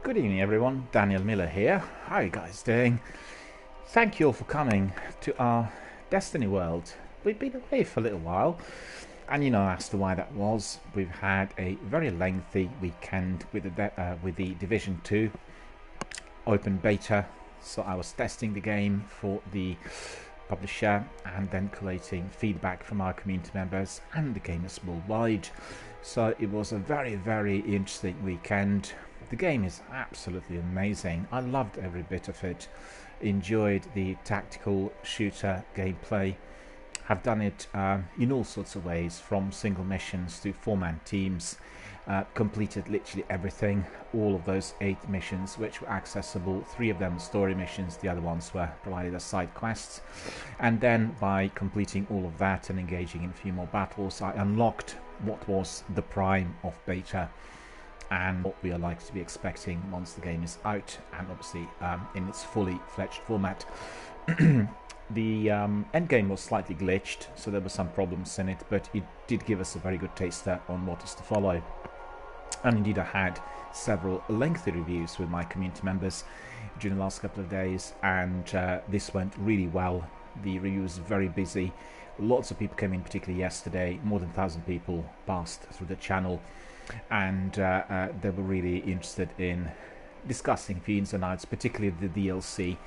Good evening everyone, Daniel Miller here. How are you guys doing? Thank you all for coming to our Destiny world. We've been away for a little while, and you know as to why that was. We've had a very lengthy weekend with the Division 2 open beta, so I was testing the game for the publisher and then collating feedback from our community members and the gamers worldwide. So it was a very interesting weekend. The game is absolutely amazing. I loved every bit of it. Enjoyed the tactical shooter gameplay. Have done it in all sorts of ways, from single missions to four-man teams. Completed literally everything, all of those 8 missions which were accessible. 3 of them story missions, the other ones were provided as side quests. And then by completing all of that and engaging in a few more battles, I unlocked what was the prime of beta and what we are likely to be expecting once the game is out and obviously in its fully fledged format. The endgame was slightly glitched, so there were some problems in it, but it did give us a very good taster on what is to follow. And indeed I had several lengthy reviews with my community members during the last couple of days, and this went really well. The review was very busy. Lots of people came in, particularly yesterday. More than 1,000 people passed through the channel, and they were really interested in discussing a few ins and outs, particularly the DLC.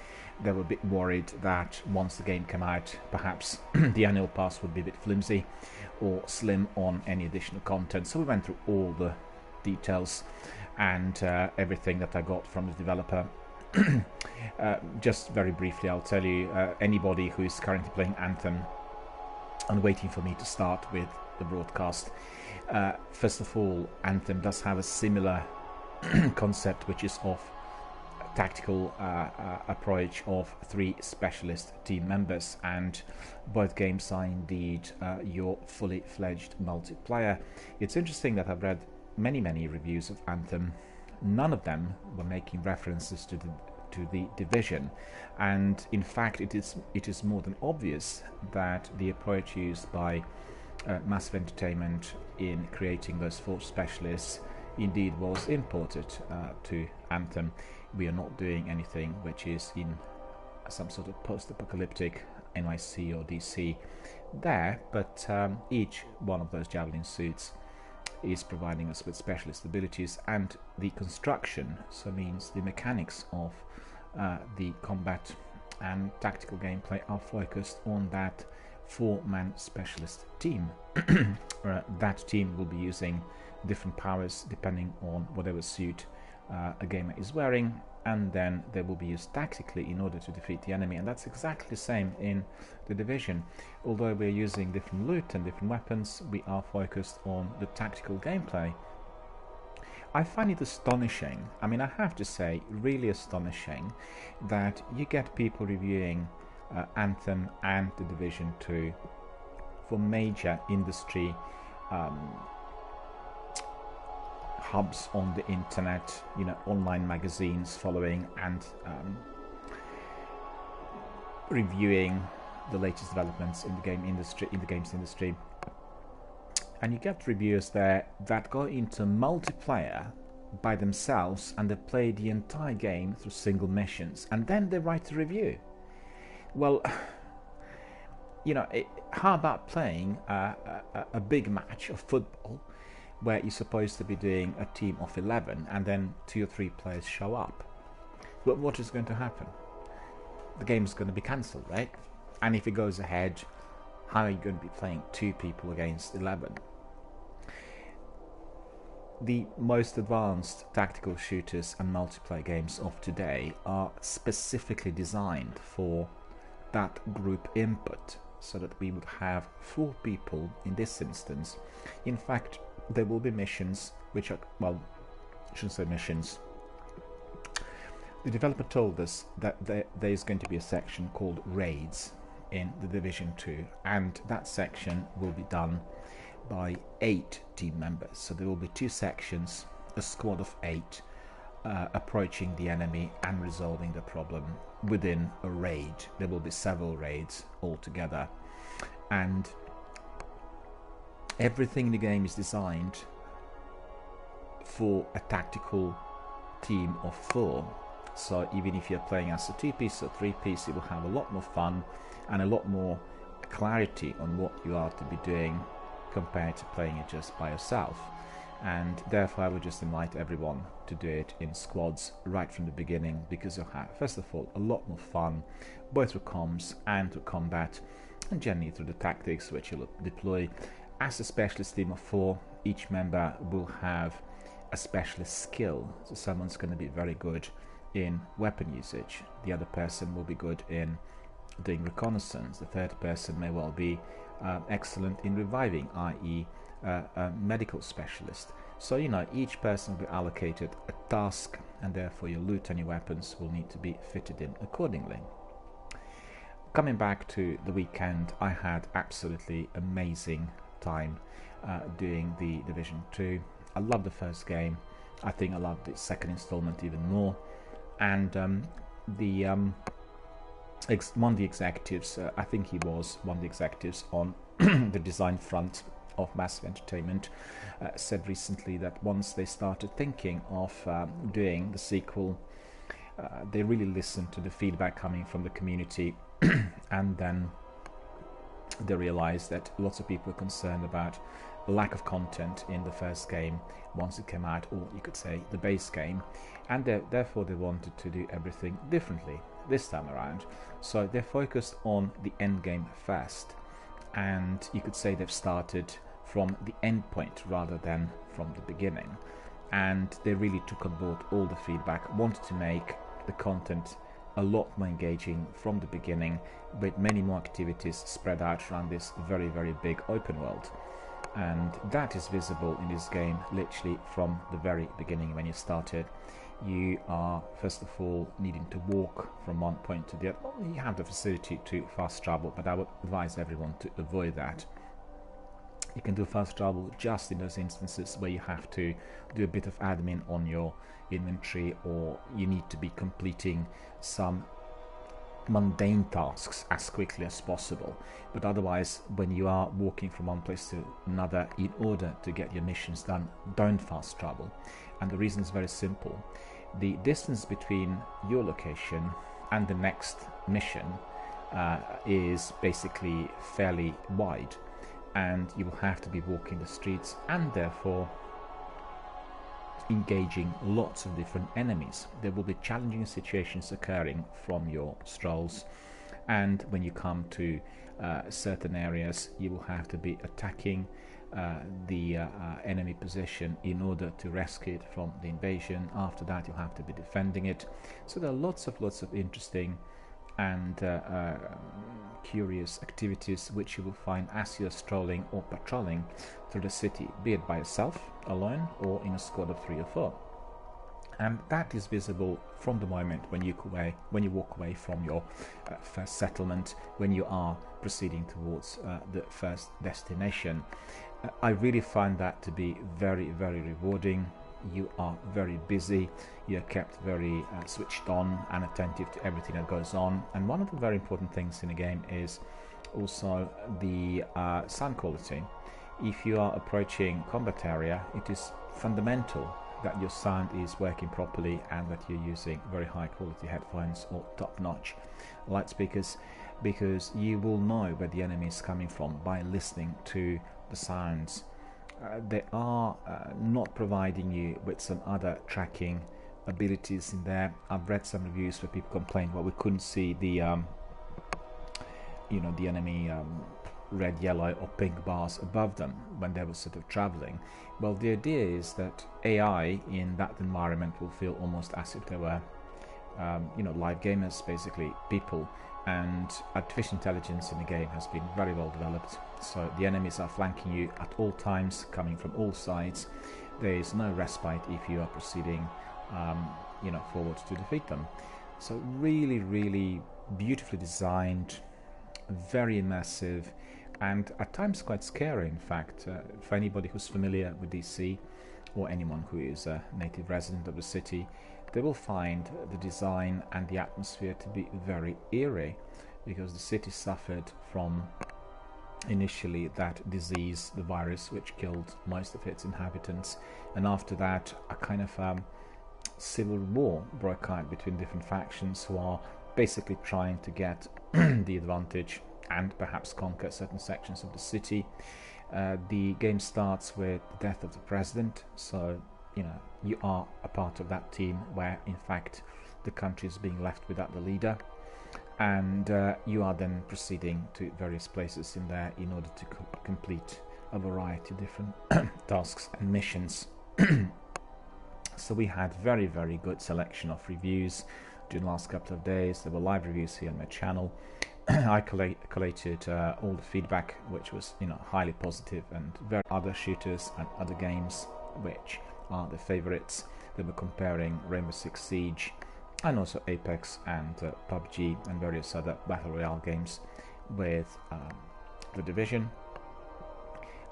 They were a bit worried that once the game came out, perhaps the annual pass would be a bit flimsy or slim on any additional content. So we went through all the details and everything that I got from the developer. Just very briefly, I'll tell you, anybody who is currently playing Anthem and waiting for me to start with the broadcast, first of all, Anthem does have a similar concept, which is of tactical approach of 3 specialist team members, and both games are indeed your fully fledged multiplayer. It's interesting that I've read many reviews of Anthem. None of them were making references to the Division, and in fact it is more than obvious that the approach used by Massive Entertainment in creating those 4 specialists indeed was imported to Anthem. We are not doing anything which is in some sort of post-apocalyptic NYC or DC there, but each one of those javelin suits is providing us with specialist abilities, and the construction, so means the mechanics of the combat and tactical gameplay, are focused on that 4-man specialist team. That team will be using different powers depending on whatever suit a gamer is wearing, and then they will be used tactically in order to defeat the enemy, and that's exactly the same in the Division. Although we're using different loot and different weapons, we are focused on the tactical gameplay. I find it astonishing, I mean, I have to say, really astonishing, that you get people reviewing Anthem and the Division 2 for major industry hubs on the internet, you know, online magazines following and reviewing the latest developments in the games industry, and you get reviewers there that go into multiplayer by themselves and they play the entire game through single missions, and then they write a review. Well, you know, how about playing a big match of football where you're supposed to be doing a team of 11 and then 2 or 3 players show up? But what is going to happen? The game is going to be cancelled, right? And if it goes ahead, how are you going to be playing 2 people against 11? The most advanced tactical shooters and multiplayer games of today are specifically designed for that group input, so that we would have 4 people in this instance. In fact, there will be missions which are, well, I shouldn't say missions. The developer told us that there is going to be a section called Raids in the Division 2, and that section will be done by 8 team members. So there will be 2 sections, a squad of 8, approaching the enemy and resolving the problem within a raid. There will be several raids altogether, and everything in the game is designed for a tactical team of 4. So even if you're playing as a 2-piece or 3-piece, you will have a lot more fun and a lot more clarity on what you are to be doing compared to playing it just by yourself. And therefore I would just invite everyone to do it in squads right from the beginning, because you'll have, first of all, a lot more fun both through comms and through combat, and generally through the tactics which you'll deploy. As a specialist team of 4, each member will have a specialist skill. So someone's going to be very good in weapon usage, the other person will be good in doing reconnaissance, the third person may well be excellent in reviving, i.e. A medical specialist. So each person will be allocated a task, and therefore your loot and your weapons will need to be fitted in accordingly. Coming back to the weekend, I had absolutely amazing time doing the Division 2. I loved the first game. I think I loved the second installment even more. And one of the executives, I think he was one of the executives on the design front of Massive Entertainment, said recently that once they started thinking of doing the sequel, they really listened to the feedback coming from the community and then they realized that lots of people were concerned about the lack of content in the first game once it came out, or you could say the base game, and therefore they wanted to do everything differently this time around. So they focused on the end game first, and you could say they've started from the end point rather than from the beginning, and they really took on board all the feedback, wanted to make the content a lot more engaging from the beginning, with many more activities spread out around this very, very big open world. And that is visible in this game literally from the very beginning. When you started, you are first of all needing to walk from one point to the other. You have the facility to fast travel, but I would advise everyone to avoid that. You can do fast travel just in those instances where you have to do a bit of admin on your inventory, or you need to be completing some mundane tasks as quickly as possible. But otherwise, when you are walking from one place to another in order to get your missions done, don't fast travel. And the reason is very simple. The distance between your location and the next mission is basically fairly wide, and you will have to be walking the streets and therefore engaging lots of different enemies. There will be challenging situations occurring from your strolls, and when you come to certain areas, you will have to be attacking the enemy position in order to rescue it from the invasion. After that, you'll have to be defending it. So there are lots of interesting and curious activities which you will find as you're strolling or patrolling through the city, be it by yourself, alone, or in a squad of 3 or 4. And that is visible from the moment when you walk away from your first settlement, when you are proceeding towards the first destination. I really find that to be very, very rewarding. You are very busy, you're kept very switched on and attentive to everything that goes on. And one of the very important things in the game is also the sound quality. If you are approaching combat area, it is fundamental that your sound is working properly and that you're using very high quality headphones or top-notch loudspeakers, because you will know where the enemy is coming from by listening to the sounds. They are not providing you with some other tracking abilities in there. I've read some reviews where people complain, well, we couldn't see the the enemy red, yellow or pink bars above them when they were sort of traveling. Well, the idea is that AI in that environment will feel almost as if they were live gamers, basically people. And artificial intelligence in the game has been very well developed, so the enemies are flanking you at all times, coming from all sides. There is no respite if you are proceeding forward to defeat them. So really, really beautifully designed, very immersive, and at times quite scary. In fact, for anybody who's familiar with DC, or anyone who is a native resident of the city, they will find the design and the atmosphere to be very eerie, because the city suffered from initially that disease, the virus, which killed most of its inhabitants, and after that a kind of civil war broke out between different factions who are basically trying to get the advantage and perhaps conquer certain sections of the city. The game starts with the death of the president, so you are a part of that team where in fact the country is being left without the leader, and you are then proceeding to various places in there in order to complete a variety of different tasks and missions. So we had very good selection of reviews during the last couple of days. There were live reviews here on my channel. I collated all the feedback, which was highly positive, and very other shooters and other games which are the favorites. They were comparing Rainbow Six Siege and also Apex and PUBG and various other battle royale games with The Division,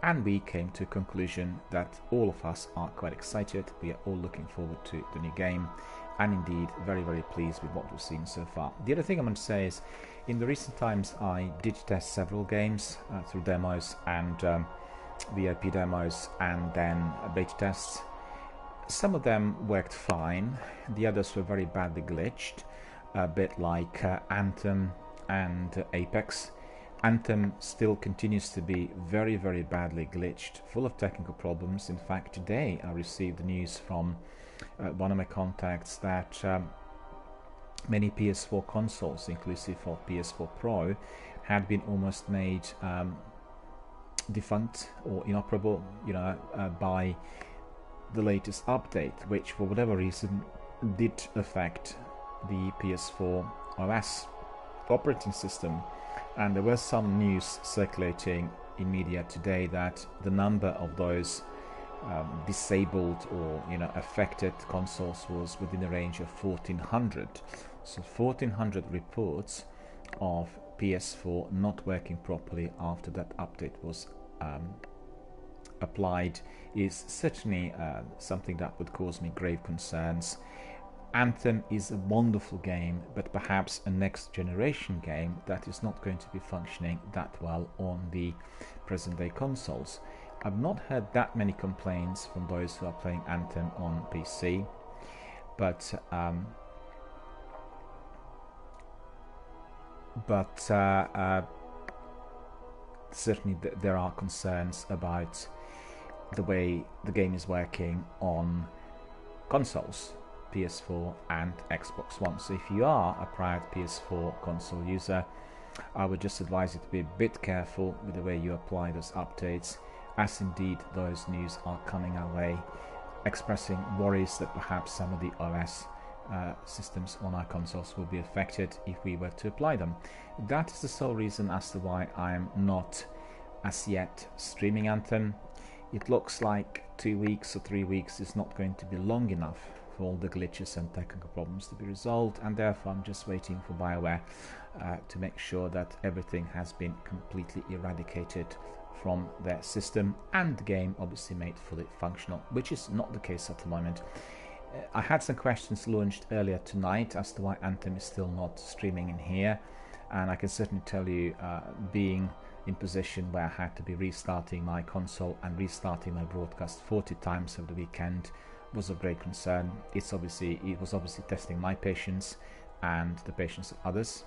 and we came to a conclusion that all of us are quite excited. We are all looking forward to the new game, and indeed very pleased with what we've seen so far. The other thing I'm going to say is, in the recent times I did test several games through demos and VIP demos and then beta tests. Some of them worked fine, the others were very badly glitched, a bit like Anthem and Apex. Anthem still continues to be very badly glitched, full of technical problems. In fact, today I received the news from one of my contacts that many PS4 consoles, inclusive of PS4 Pro, had been almost made defunct or inoperable, by the latest update, which for whatever reason did affect the PS4 OS operating system. And there was some news circulating in media today that the number of those disabled or affected consoles was within the range of 1400. So 1400 reports of PS4 not working properly after that update was applied is certainly something that would cause me grave concerns. Anthem is a wonderful game, but perhaps a next generation game that is not going to be functioning that well on the present day consoles. I've not heard that many complaints from those who are playing Anthem on PC, but certainly there are concerns about the way the game is working on consoles, PS4 and Xbox One. So if you are a prior PS4 console user, I would just advise you to be a bit careful with the way you apply those updates, as indeed those news are coming our way, expressing worries that perhaps some of the OS systems on our consoles will be affected if we were to apply them. That is the sole reason as to why I am not as yet streaming Anthem. It looks like 2 weeks or 3 weeks is not going to be long enough for all the glitches and technical problems to be resolved, and therefore I'm just waiting for BioWare to make sure that everything has been completely eradicated from their system and the game obviously made fully functional, which is not the case at the moment. I had some questions launched earlier tonight as to why Anthem is still not streaming in here, and I can certainly tell you, being in position where I had to be restarting my console and restarting my broadcast 40 times over the weekend was of great concern. It was obviously testing my patience and the patience of others.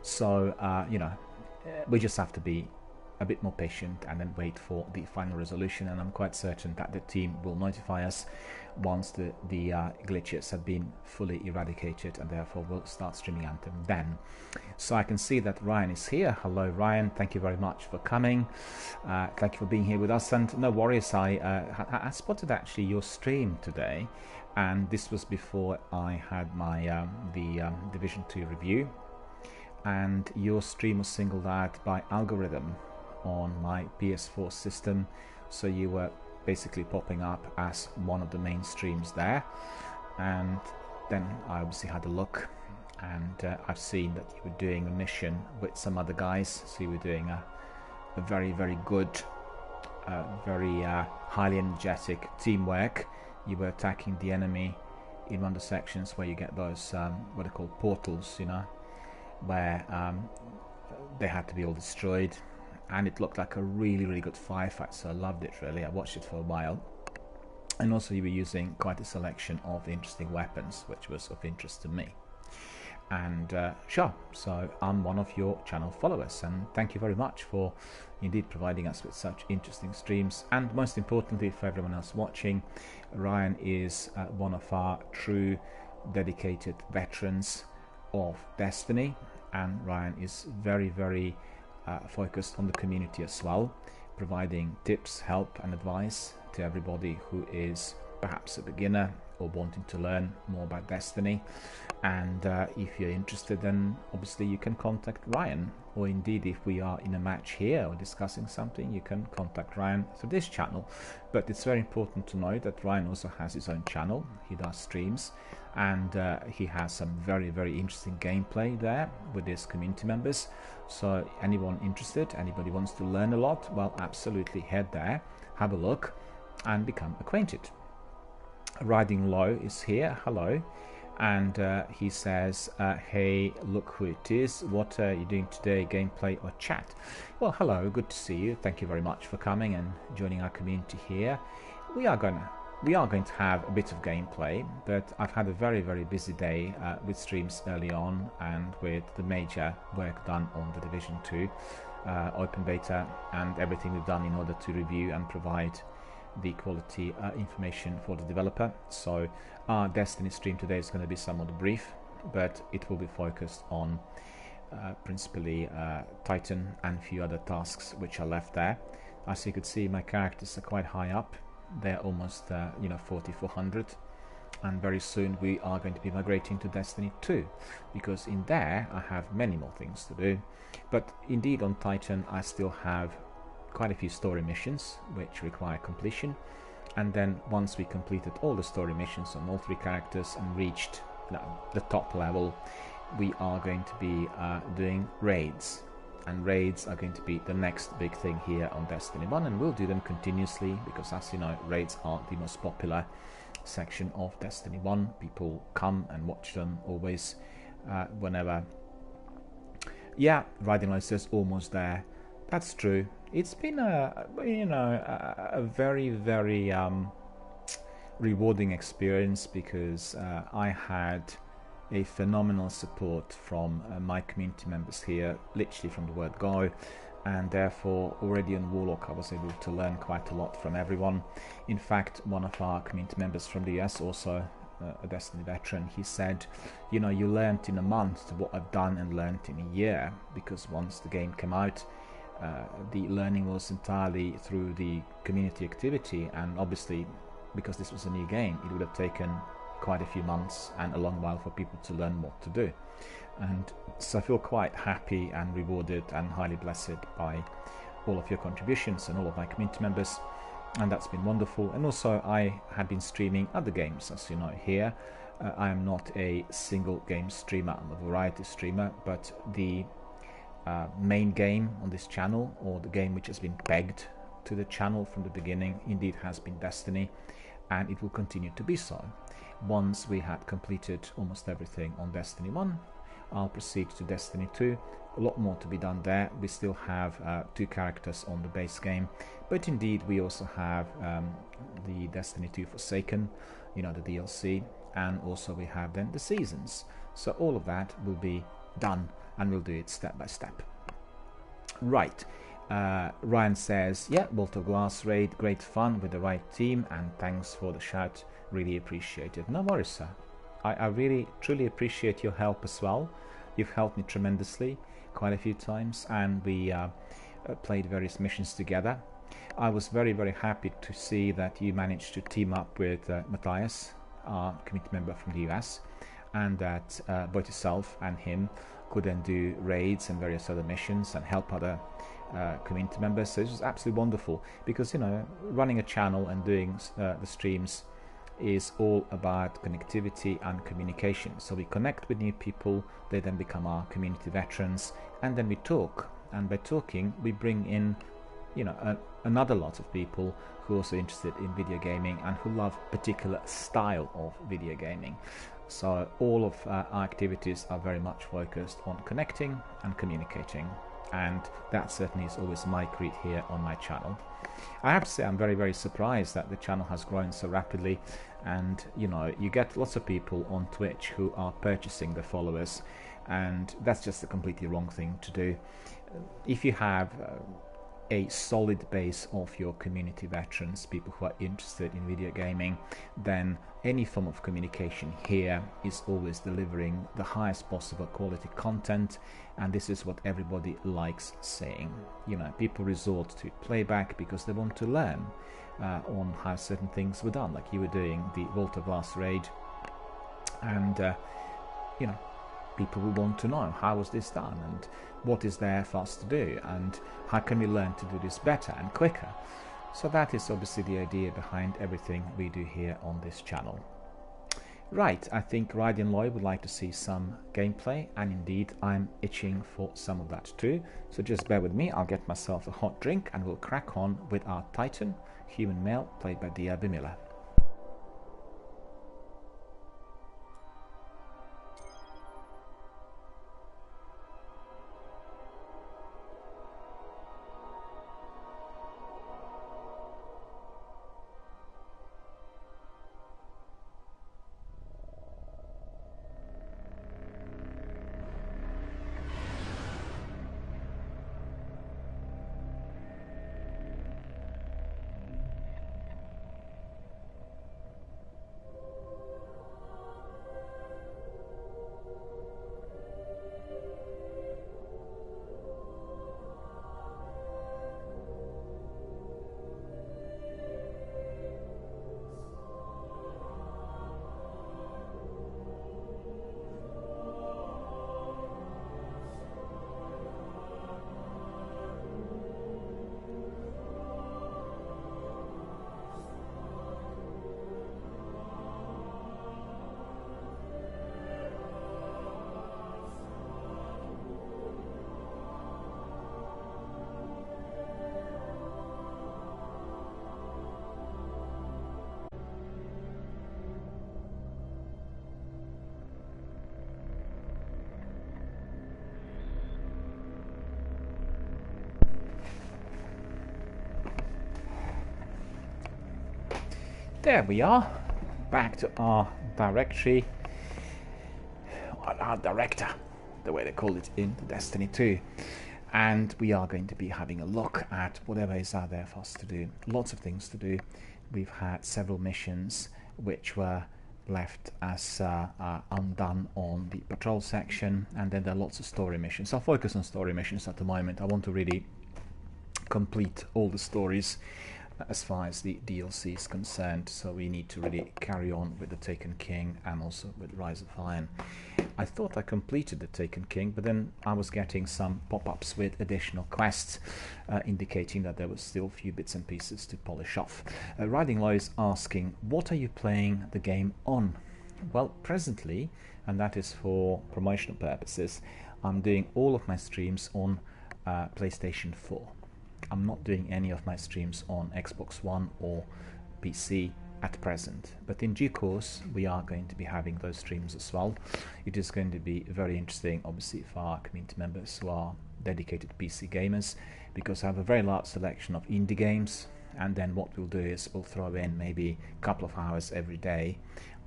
So we just have to be a bit more patient and then wait for the final resolution, and I'm quite certain that the team will notify us once the glitches have been fully eradicated, and therefore we'll start streaming Anthem then. So I can see that Ryan is here. Hello Ryan, thank you very much for coming. Thank you for being here with us, and no worries, I spotted actually your stream today, and this was before I had my the Division 2 review, and your stream was singled out by algorithm on my PS4 system, so you were basically popping up as one of the main streams there. And then I obviously had a look, and I've seen that you were doing a mission with some other guys, so you were doing a very good, very highly energetic teamwork. You were attacking the enemy in one of the sections where you get those what are called portals, where they had to be all destroyed, and it looked like a really good firefight, so I loved it really. I watched it for a while, and also you were using quite a selection of interesting weapons, which was of interest to me. And sure, so I'm one of your channel followers, and thank you very much for indeed providing us with such interesting streams. And most importantly, for everyone else watching, Ryan is one of our true dedicated veterans of Destiny, and Ryan is very focused on the community as well, providing tips, help and advice to everybody who is perhaps a beginner or wanting to learn more about Destiny. And if you're interested, then obviously you can contact Ryan, or indeed if we are in a match here or discussing something, you can contact Ryan through this channel. But it's very important to know that Ryan also has his own channel. He does streams, and he has some very interesting gameplay there with his community members. So anyone interested, anybody wants to learn a lot, well, absolutely head there, have a look and become acquainted. Riding Low is here, hello, and he says, hey, look who it is, what are you doing today, gameplay or chat? Well, hello, good to see you, thank you very much for coming and joining our community here. We are going to have a bit of gameplay, but I've had a very busy day with streams early on, and with the major work done on the Division 2 open beta and everything we've done in order to review and provide the quality information for the developer. So our Destiny stream today is going to be somewhat brief, but it will be focused on principally Titan and a few other tasks which are left there. As you could see, my characters are quite high up. They're almost 4400, and very soon we are going to be migrating to Destiny 2, because in there I have many more things to do. But indeed on Titan I still have quite a few story missions which require completion, and then once we completed all the story missions on all 3 characters and reached the top level, we are going to be doing raids, and raids are going to be the next big thing here on Destiny 1, and we'll do them continuously because, as you know, raids are the most popular section of Destiny 1. People come and watch them always, whenever. Yeah, Riding Light says almost there. That's true. It's been a very rewarding experience, because I had a phenomenal support from my community members here, literally from the word go, and therefore already on Warlock I was able to learn quite a lot from everyone. In fact, one of our community members from the US, also a Destiny veteran, he said, you know, you learned in a month what I've done and learned in a year, because once the game came out, the learning was entirely through the community activity, and obviously because this was a new game, it would have taken quite a few months and a long while for people to learn what to do. And so I feel quite happy and rewarded and highly blessed by all of your contributions and all of my community members, and that's been wonderful. And also I had been streaming other games, as you know here. I am not a single game streamer, I'm a variety streamer, but the main game on this channel, or the game which has been pegged to the channel from the beginning, indeed has been Destiny, and it will continue to be so. Once we have completed almost everything on Destiny 1, I'll proceed to Destiny 2. A lot more to be done there. We still have 2 characters on the base game, but indeed we also have the Destiny 2 Forsaken, you know, the DLC, and also we have then the seasons. So all of that will be done, and we'll do it step by step. Right, Ryan says, yeah, Bolt of Glass raid, great fun with the right team, and thanks for the shout, really appreciate it. No worries, sir. I really truly appreciate your help as well. You've helped me tremendously quite a few times, and we played various missions together. I was very happy to see that you managed to team up with Matthias, our community member from the US, and that both yourself and him could then do raids and various other missions and help other community members. So it was absolutely wonderful, because, you know, running a channel and doing the streams is all about connectivity and communication. So we connect with new people, they then become our community veterans, and then we talk, and by talking we bring in, you know, another lot of people who are also interested in video gaming and who love a particular style of video gaming. So all of our activities are very much focused on connecting and communicating, and that certainly is always my creed here on my channel. I have to say I'm very, very surprised that the channel has grown so rapidly, and you know, you get lots of people on Twitch who are purchasing the followers, and that's just a completely wrong thing to do. If you have a solid base of your community veterans, people who are interested in video gaming, then any form of communication here is always delivering the highest possible quality content, and this is what everybody likes saying. You know, people resort to playback because they want to learn on how certain things were done, like you were doing the Vault of Glass raid, and you know, people will want to know how was this done and what is there for us to do and how can we learn to do this better and quicker. So that is obviously the idea behind everything we do here on this channel. Right, I think Rydian Lloyd would like to see some gameplay, and indeed I'm itching for some of that too. So just bear with me, I'll get myself a hot drink and we'll crack on with our Titan, human male, played by DRBMiller. There we are, back to our directory, our director, the way they call it in Destiny 2. And we are going to be having a look at whatever is out there for us to do. Lots of things to do. We've had several missions which were left as undone on the patrol section, and then there are lots of story missions. I'll focus on story missions at the moment. I want to really complete all the stories as far as the DLC is concerned, so we need to really carry on with the Taken King and also with Rise of Iron. I thought I completed the Taken King, but then I was getting some pop-ups with additional quests indicating that there was still a few bits and pieces to polish off. Riding Low is asking, what are you playing the game on? Well, presently, and that is for promotional purposes, I'm doing all of my streams on PlayStation 4. I'm not doing any of my streams on Xbox One or PC at present, but in due course we are going to be having those streams as well. It is going to be very interesting, obviously, for our community members who are dedicated PC gamers, because I have a very large selection of indie games, and then what we'll do is we'll throw in maybe a couple of hours every day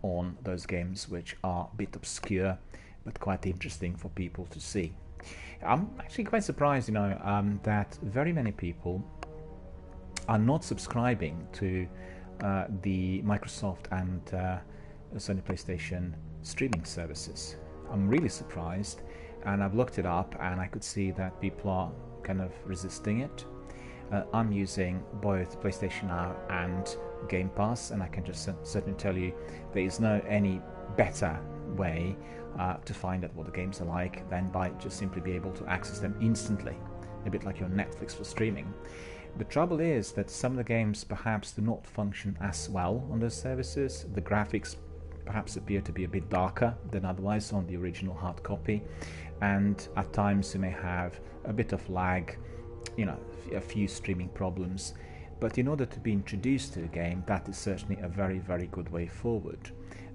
on those games which are a bit obscure but quite interesting for people to see. I'm actually quite surprised, you know, that very many people are not subscribing to the Microsoft and Sony PlayStation streaming services. I'm really surprised, and I've looked it up and I could see that people are kind of resisting it. I'm using both PlayStation Now and Game Pass, and I can just certainly tell you there is no any better way to find out what the games are like than by just simply be able to access them instantly, a bit like your Netflix for streaming. The trouble is that some of the games perhaps do not function as well on those services. The graphics perhaps appear to be a bit darker than otherwise on the original hard copy, and at times you may have a bit of lag, you know, a few streaming problems. But in order to be introduced to the game, that is certainly a very, very good way forward.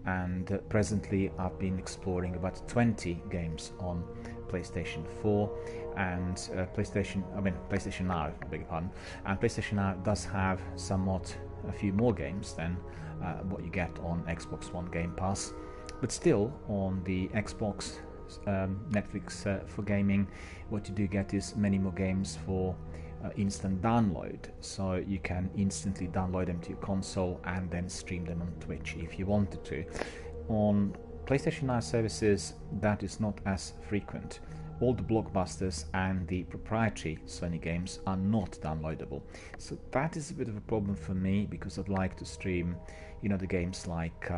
And presently I've been exploring about 20 games on PlayStation 4 and PlayStation Now, I beg your pardon. And PlayStation Now does have somewhat a few more games than what you get on Xbox One Game Pass. But still, on the Xbox Netflix for gaming, what you do get is many more games for instant download, so you can instantly download them to your console and then stream them on Twitch if you wanted to. On PlayStation Now services, that is not as frequent. All the blockbusters and the proprietary Sony games are not downloadable, so that is a bit of a problem for me, because I'd like to stream, the games like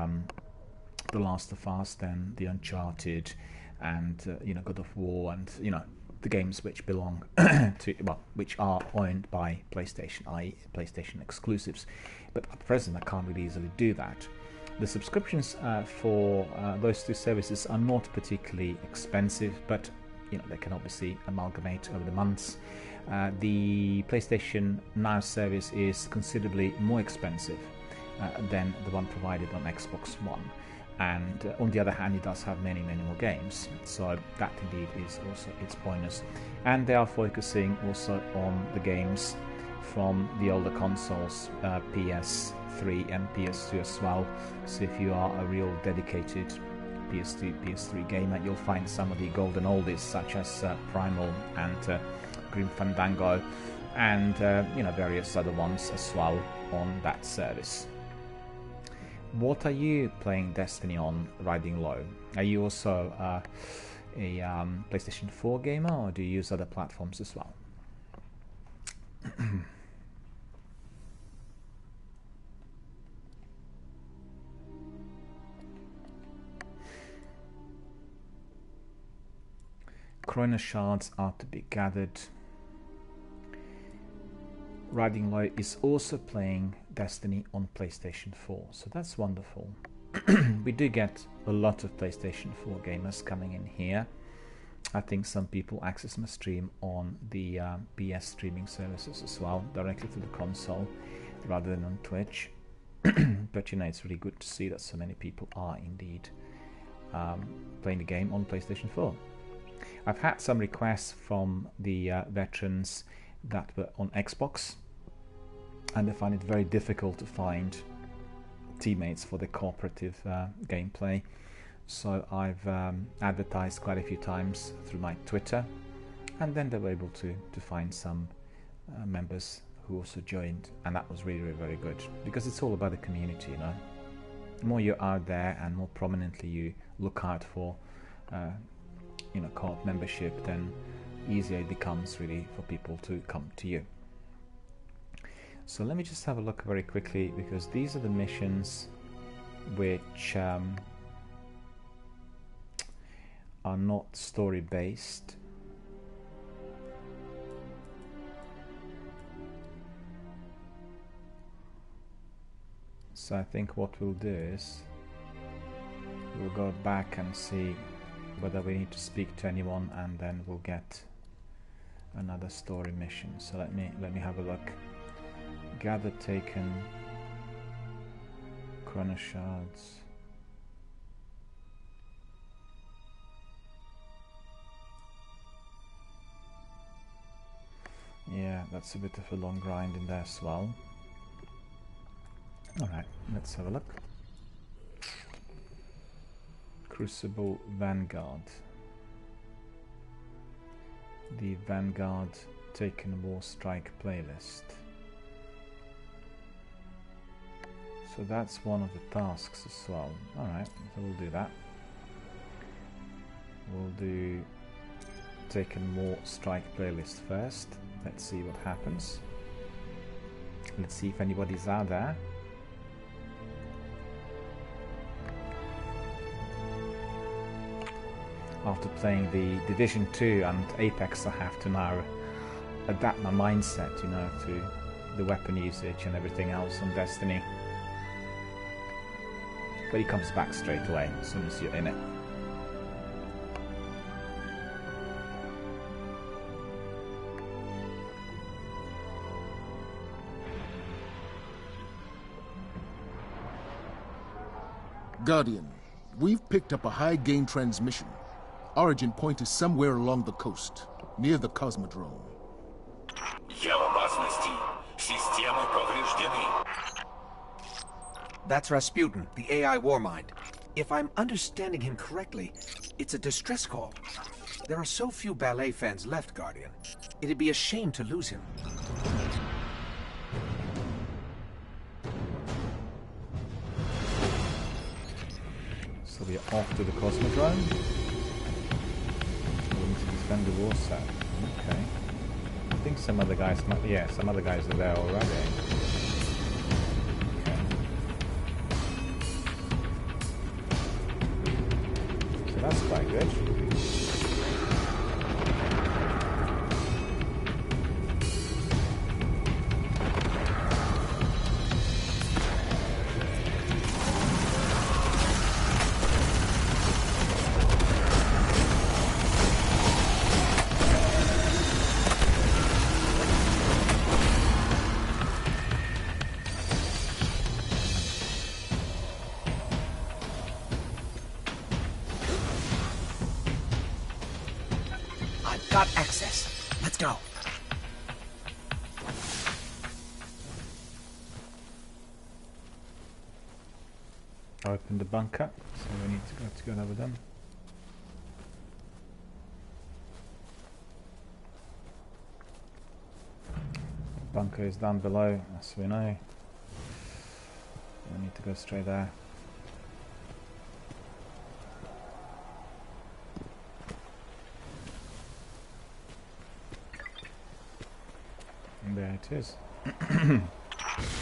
The Last of Us, then the Uncharted, and God of War, and the games which belong to, which are owned by PlayStation, i.e. PlayStation exclusives. But at present, I can't really easily do that. The subscriptions for those two services are not particularly expensive, but they can obviously amalgamate over the months. The PlayStation Now service is considerably more expensive than the one provided on Xbox One. And on the other hand, it does have many more games, so that indeed is also its bonus. And they are focusing also on the games from the older consoles, PS3 and PS2 as well. So if you are a real dedicated PS2, PS3 gamer, you'll find some of the golden oldies such as Primal and Grim Fandango, and various other ones as well on that service. What are you playing Destiny on, riding low? Are you also a PlayStation 4 gamer, or do you use other platforms as well? Chrono shards are to be gathered. Riding Low is also playing Destiny on PlayStation 4, so that's wonderful. We do get a lot of PlayStation 4 gamers coming in here. I think some people access my stream on the PS streaming services as well, directly to the console rather than on Twitch. But it's really good to see that so many people are indeed playing the game on PlayStation 4. I've had some requests from the veterans that were on Xbox, and they find it very difficult to find teammates for the cooperative gameplay. So I've advertised quite a few times through my Twitter, and then they were able to find some members who also joined, and that was really very good, because it's all about the community. The more you're out there and more prominently you look out for co-op membership, then easier it becomes really for people to come to you. So let me just have a look very quickly, because these are the missions which are not story based. So I think what we'll do is we'll go back and see whether we need to speak to anyone, and then we'll get another story mission. So let me have a look. Gather taken, chrono shards. Yeah, that's a bit of a long grind in there as well. Alright, let's have a look. Crucible Vanguard. The Vanguard Taken War Strike playlist. So that's one of the tasks as well. Alright, so we'll do that. We'll do Taken War Strike playlist first. Let's see what happens. Let's see if anybody's out there. After playing the Division 2 and Apex, I have to now adapt my mindset, to the weapon usage and everything else on Destiny. But he comes back straight away as soon as you're in it. Guardian, we've picked up a high-gain transmission. Origin point is somewhere along the coast, near the Cosmodrome. Я в опасности. Системы повреждены. That's Rasputin, the AI Warmind. If I'm understanding him correctly, it's a distress call. There are so few ballet fans left, Guardian. It'd be a shame to lose him. So we're off to the Cosmodrome. We need to defend the war set. Okay. I think some other guys might... Yeah, some other guys are there already. Okay. So that's quite good. Got access. Let's go. Open the bunker, so we need to go over them. Bunker is down below, as we know. We need to go straight there. And there it is.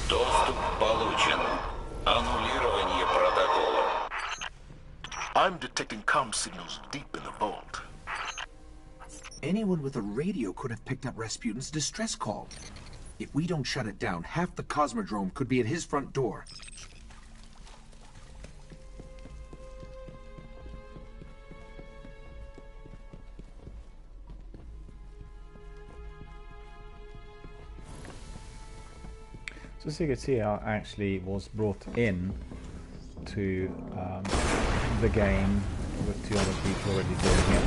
Доступ получен. Аннулирование протокола. I'm detecting comm signals deep in the vault. Anyone with a radio could have picked up Rasputin's distress call. If we don't shut it down, half the Cosmodrome could be at his front door. So as you can see, I actually was brought in to the game with 2 other people already doing it.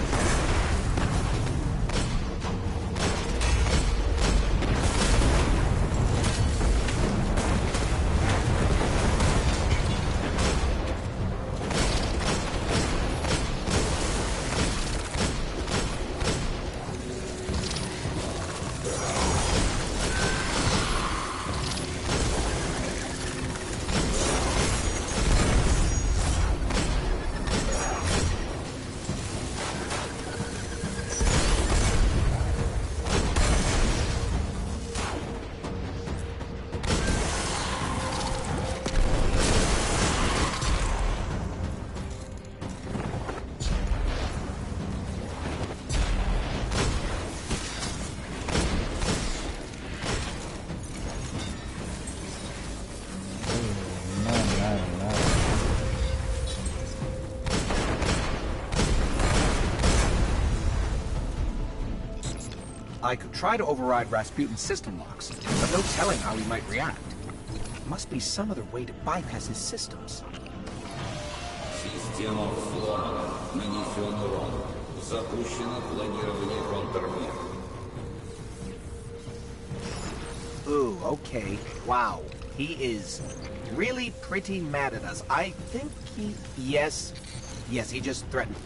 I could try to override Rasputin's system locks, but no telling how he might react. Must be some other way to bypass his systems. Система взломана. Нанесен урон. Запущено планирование контрмер. Ooh, okay. Wow. He is really pretty mad at us. I think he... Yes, he just threatened.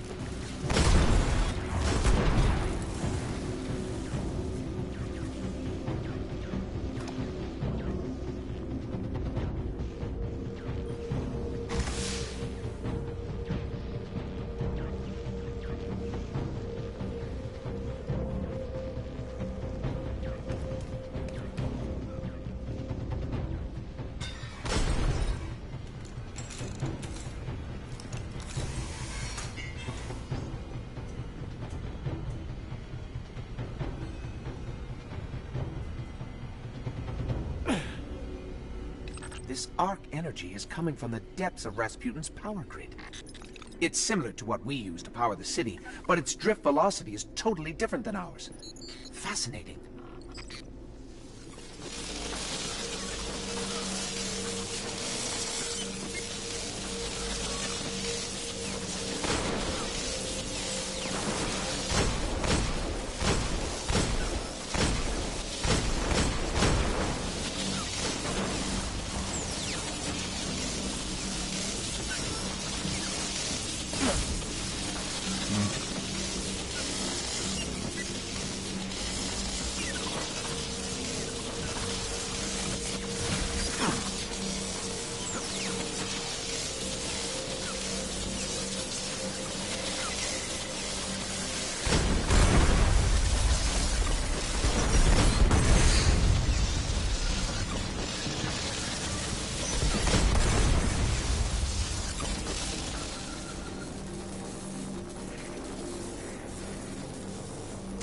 This arc energy is coming from the depths of Rasputin's power grid. It's similar to what we use to power the city, but its drift velocity is totally different than ours. Fascinating.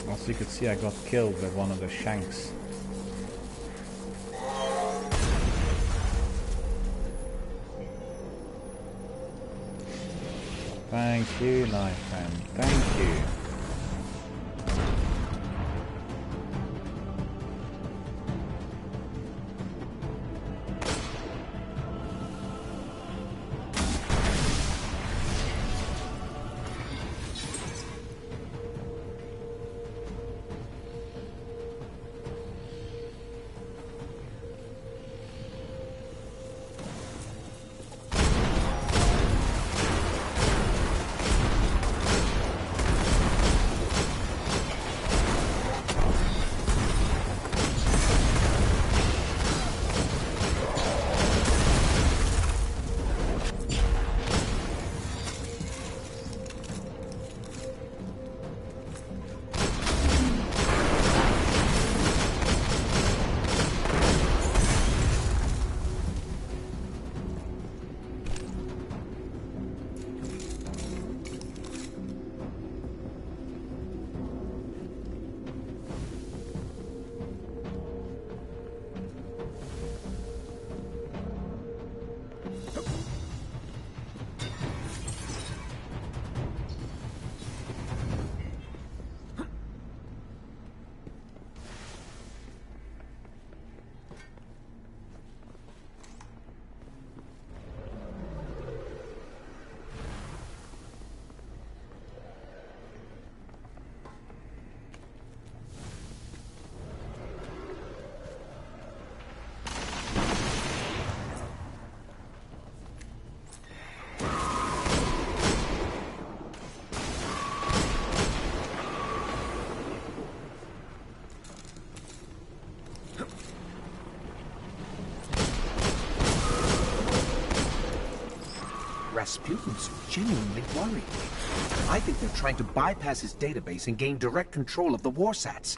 As you could see, I got killed with one of the shanks. Thank you, my friend. Thank you. Rasputin's genuinely worried. I think they're trying to bypass his database and gain direct control of the Warsats.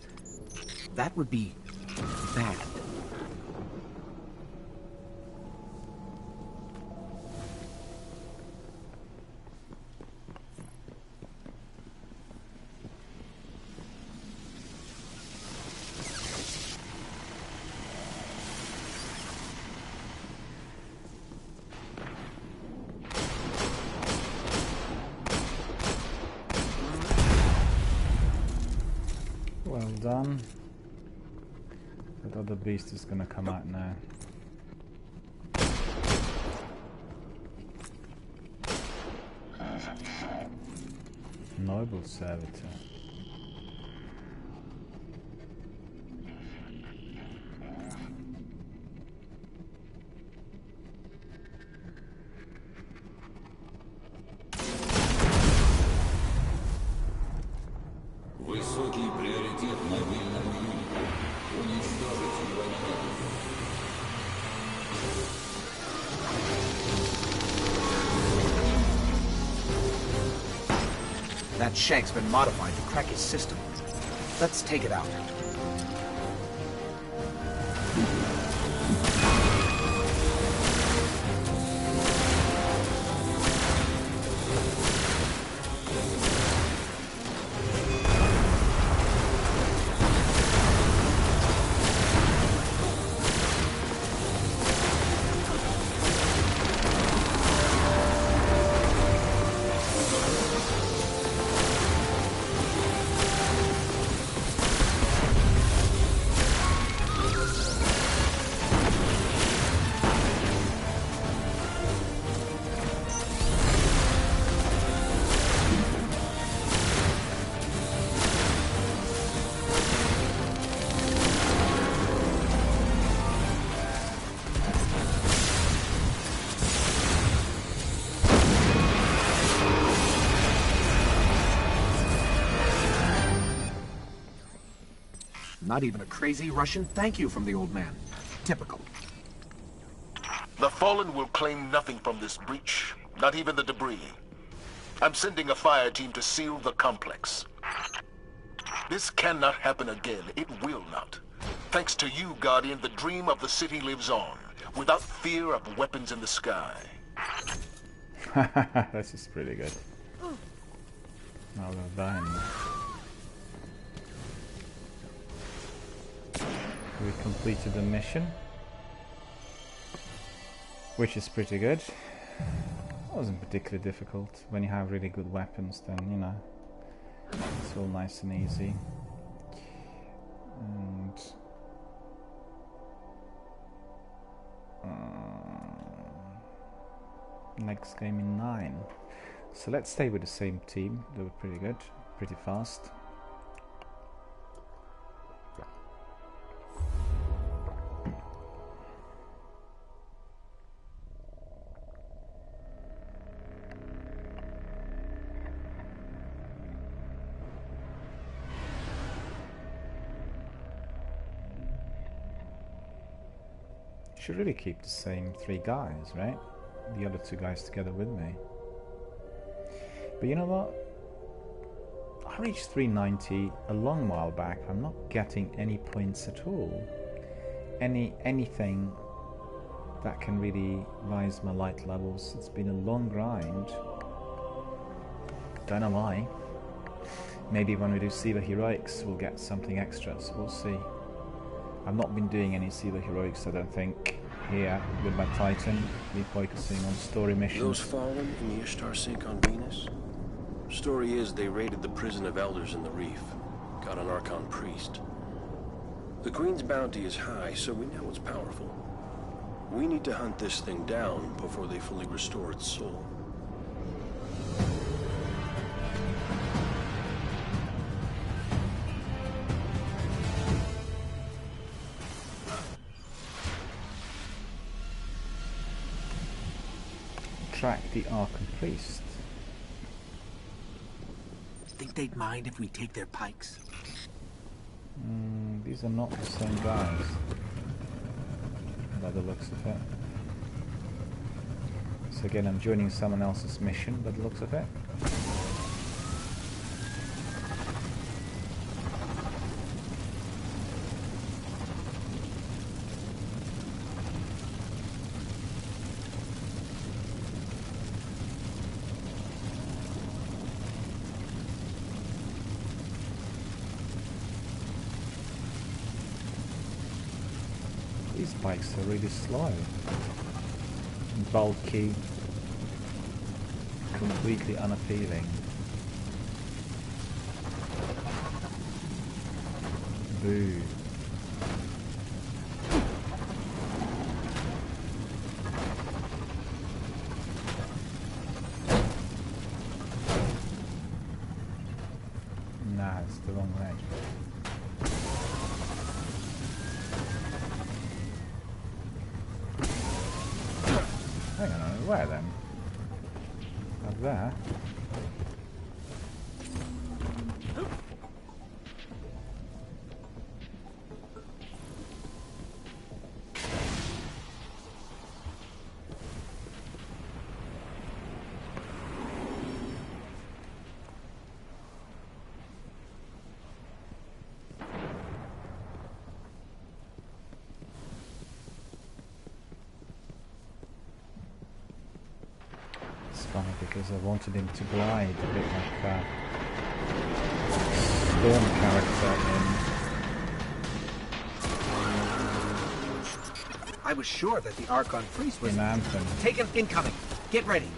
That would be bad. Well done. That other beast is gonna come out now. Noble servitor. Высокий приоритет мобильному юниту. Уничтожить его немедленно. That shank's been modified to crack his system. Let's take it out. Not even a crazy Russian thank you from the old man. Typical. The Fallen will claim nothing from this breach, not even the debris. I'm sending a fire team to seal the complex. This cannot happen again. It will not. Thanks to you, Guardian, the dream of the city lives on, without fear of weapons in the sky. This is pretty good. Now we're dying. We completed the mission, which is pretty good. It wasn't particularly difficult. When you have really good weapons, then you know it's all nice and easy. And next game in 9. So let's stay with the same team. They were pretty good, pretty fast. Should really keep the same 3 guys, right? The other 2 guys together with me. But you know what? I reached 390 a long while back. I'm not getting any points at all. Anything that can really rise my light levels. It's been a long grind. Don't know why. Maybe when we do Silver Heroics we'll get something extra, so we'll see. I've not been doing any Silver Heroics, I don't think, here with my Titan. Be focusing on story missions. Those fallen in the Ishtar sink on Venus? Story is they raided the prison of elders in the reef. Got an Archon priest. The Queen's bounty is high, so we know it's powerful. We need to hunt this thing down before they fully restore its soul. Track the Archon priest. Think they'd mind if we take their pikes? These are not the same guys, by the looks of it. So again, I'm joining someone else's mission, by the looks of it. These bikes are really slow, bulky, completely unappealing. Boo. Nah, it's the wrong way. Hang on, where then? Up there. Funny because I wanted him to glide a bit like that Storm character I was sure that the Archon priest was in Anthem. taken incoming. Get ready.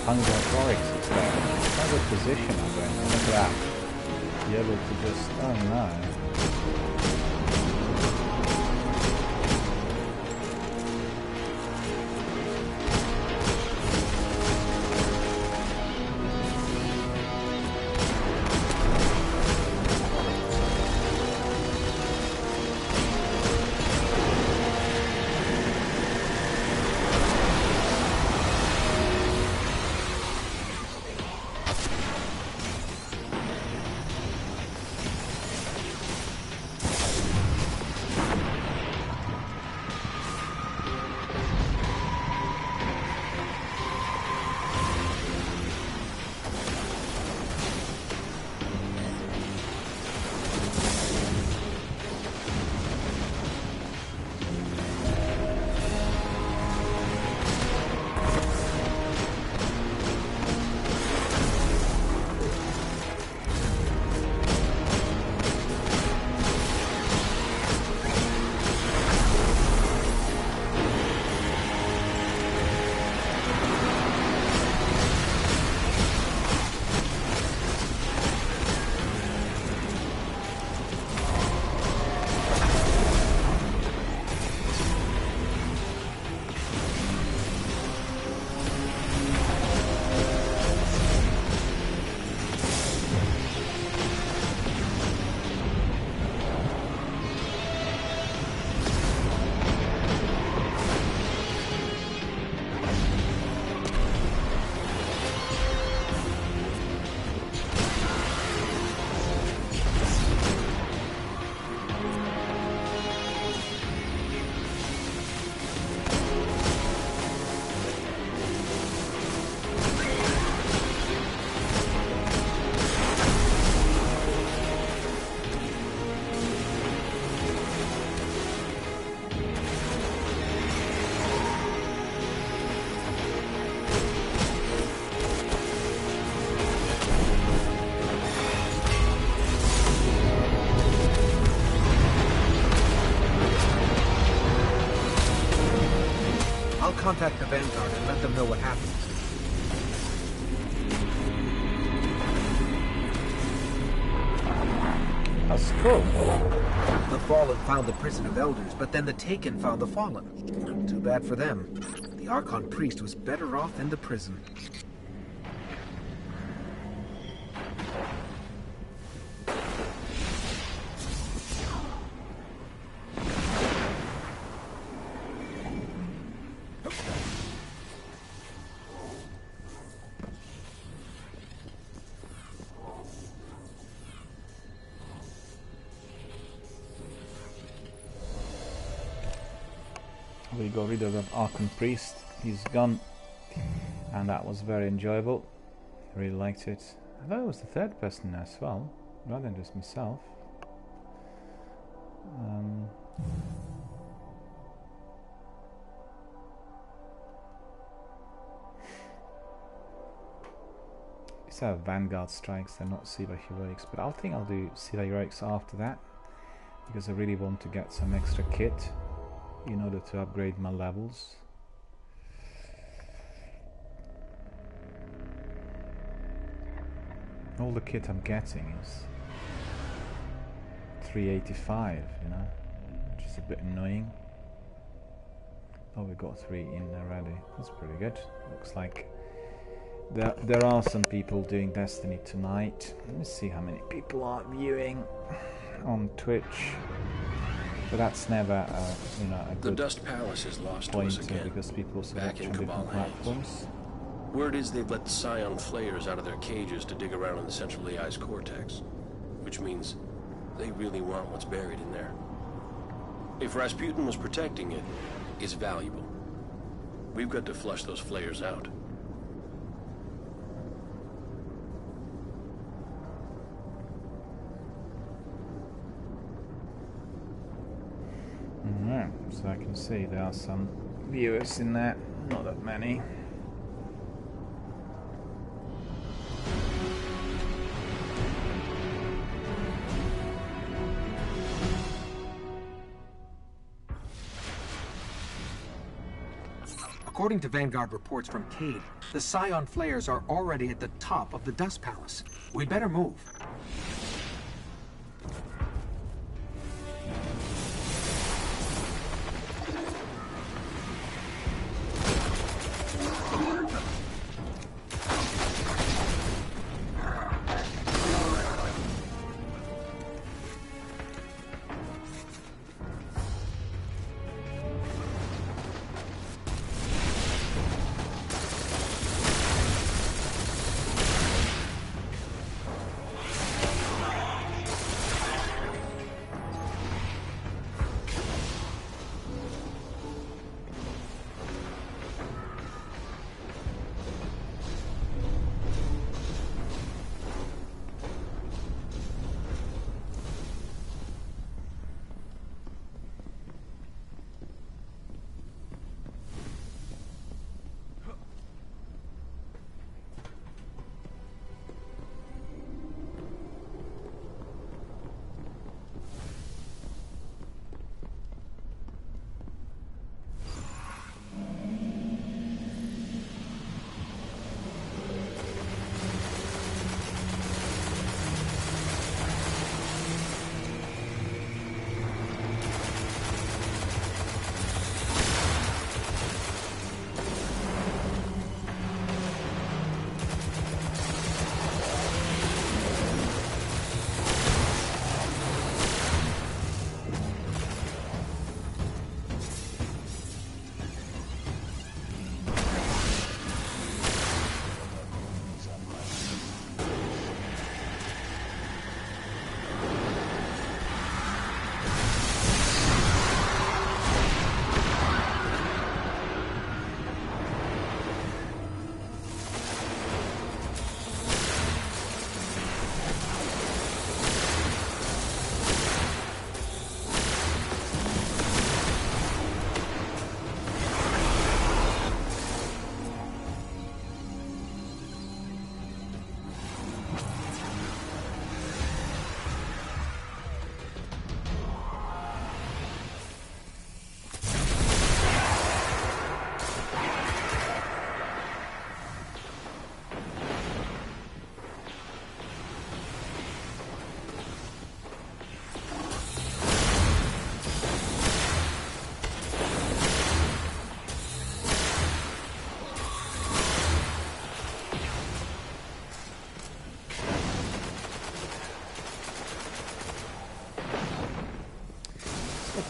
Hungarics is there. It's not a position I'm going to. Look at that. Be able to just... oh no. contact the Vanguard and let them know what happened. That's cool. The Fallen found the Prison of Elders, but then the Taken found the Fallen. Too bad for them. The Archon Priest was better off in the prison. We got rid of an Archon Priest. He's gone, and that was very enjoyable. I really liked it. I thought it was the third person as well, rather than just myself. These are Vanguard strikes, they're not Siva Heroics, but I think I'll do Siva Heroics after that, because I really want to get some extra kit in order to upgrade my levels. All the kit I'm getting is 385, you know, which is a bit annoying. Oh, we got 3 in already. That's pretty good. Looks like there are some people doing Destiny tonight. Let me see how many people are viewing on Twitch. But that's never, you know, a The good Dust Palace is lost to us pointer again. because people also Back watch in on Cabal different hands. platforms. Word is they've let the Scion Flayers out of their cages to dig around in the central AI's cortex. Which means they really want what's buried in there. If Rasputin was protecting it, it's valuable. We've got to flush those Flayers out. Alright, so I can see there are some viewers in there, not that many. According to Vanguard reports from Cade, the Scion Flayers are already at the top of the Dust Palace. We'd better move.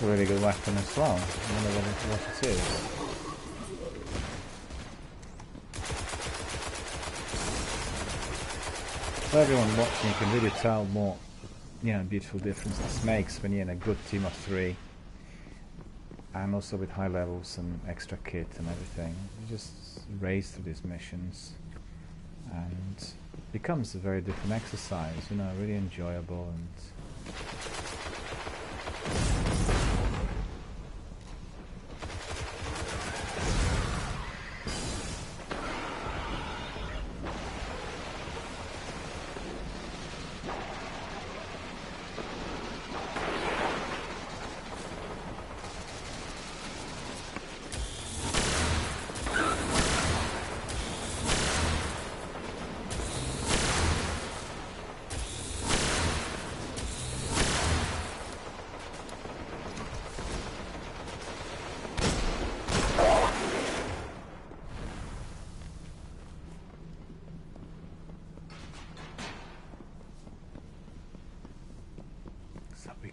a really good weapon as well. I wonder what it is. For everyone watching, you can really tell what, you know, beautiful difference this makes when you're in a good team of 3, and also with high levels and extra kit and everything. You just race through these missions, and it becomes a very different exercise. You know, really enjoyable and.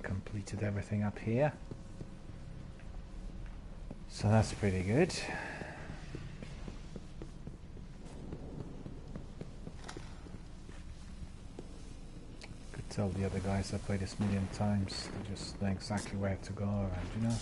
Completed everything up here, so that's pretty good. Could tell the other guys that played this 1,000,000 times, they just know exactly where to go around, you know.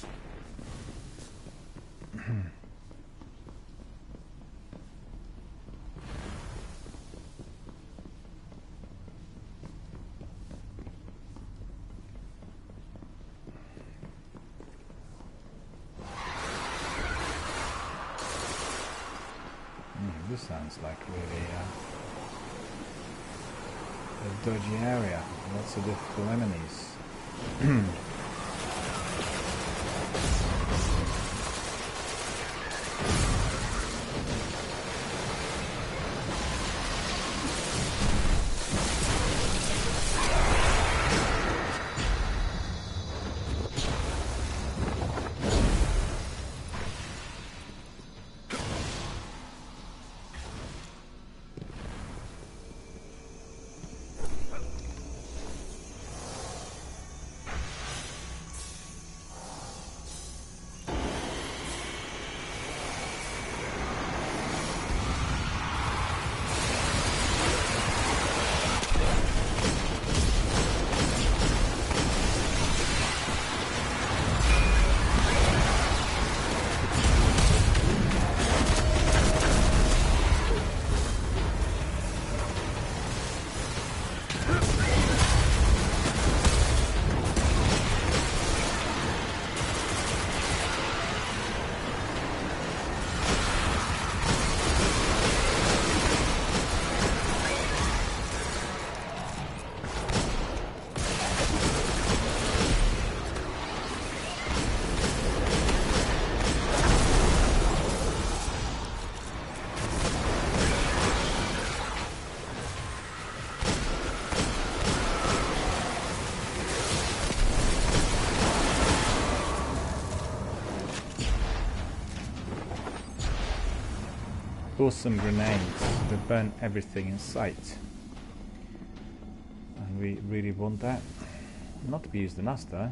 This sounds like really a dodgy area. Lots of difficult enemies. Awesome grenades that burn everything in sight, and we really want that not to be used on us though.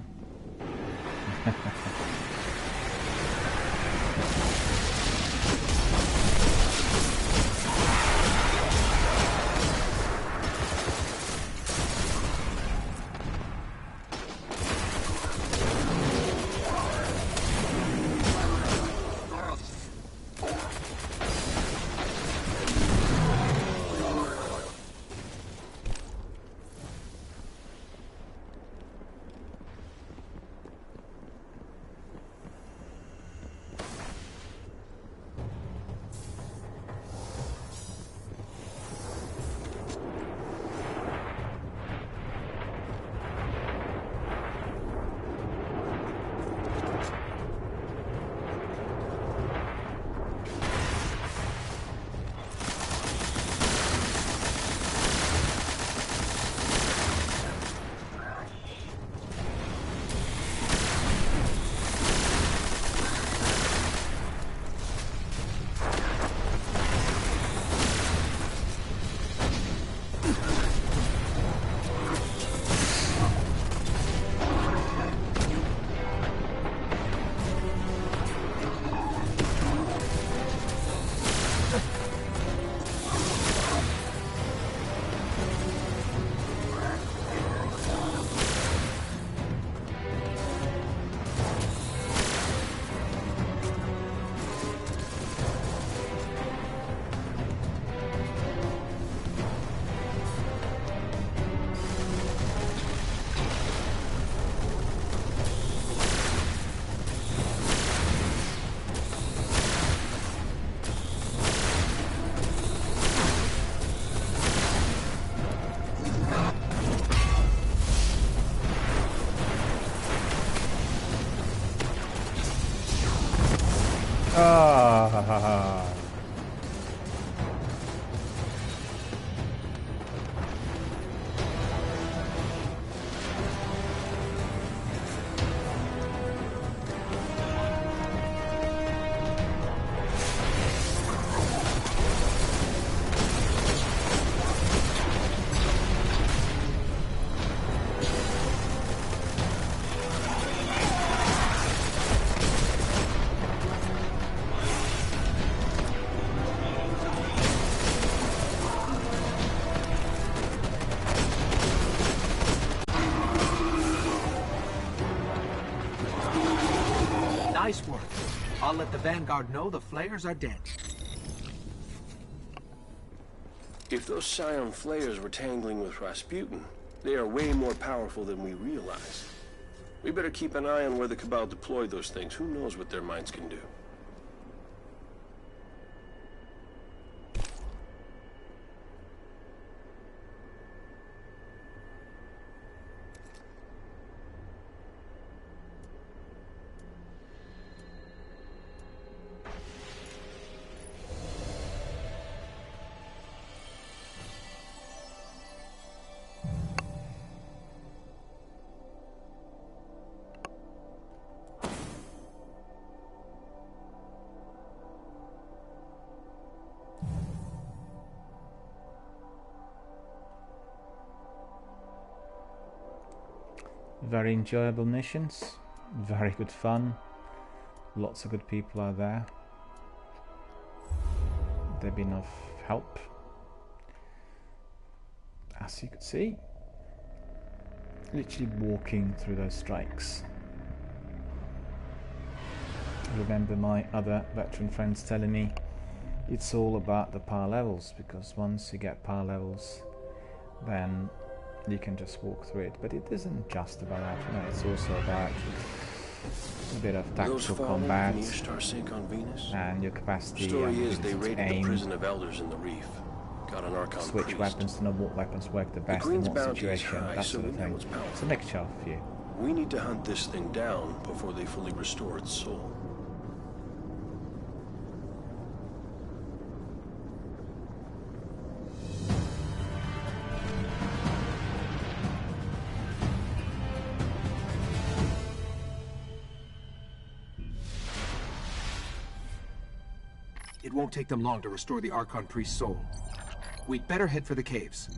Ah. Nice work. I'll let the Vanguard know the flayers are dead. If those Scion flayers were tangling with Rasputin, they are way more powerful than we realize. We better keep an eye on where the Cabal deploy those things. Who knows what their minds can do? Very enjoyable missions, very good fun, lots of good people are there. They've been of help, as you could see. Literally walking through those strikes. I remember my other veteran friends telling me it's all about the power levels, because once you get power levels then you can just walk through it. But it isn't just about that, you know, it's also about a bit of tactical combat and your capacity and they raided aim, the prison of elders in the reef. Got an Archon switch priest. weapons to know what weapons work the best in what situation, that sort of thing. It's a mixture of a few. We need to hunt this thing down before they fully restore its soul. It won't take them long to restore the Archon priest's soul. We'd better head for the caves.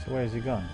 So where's he gone?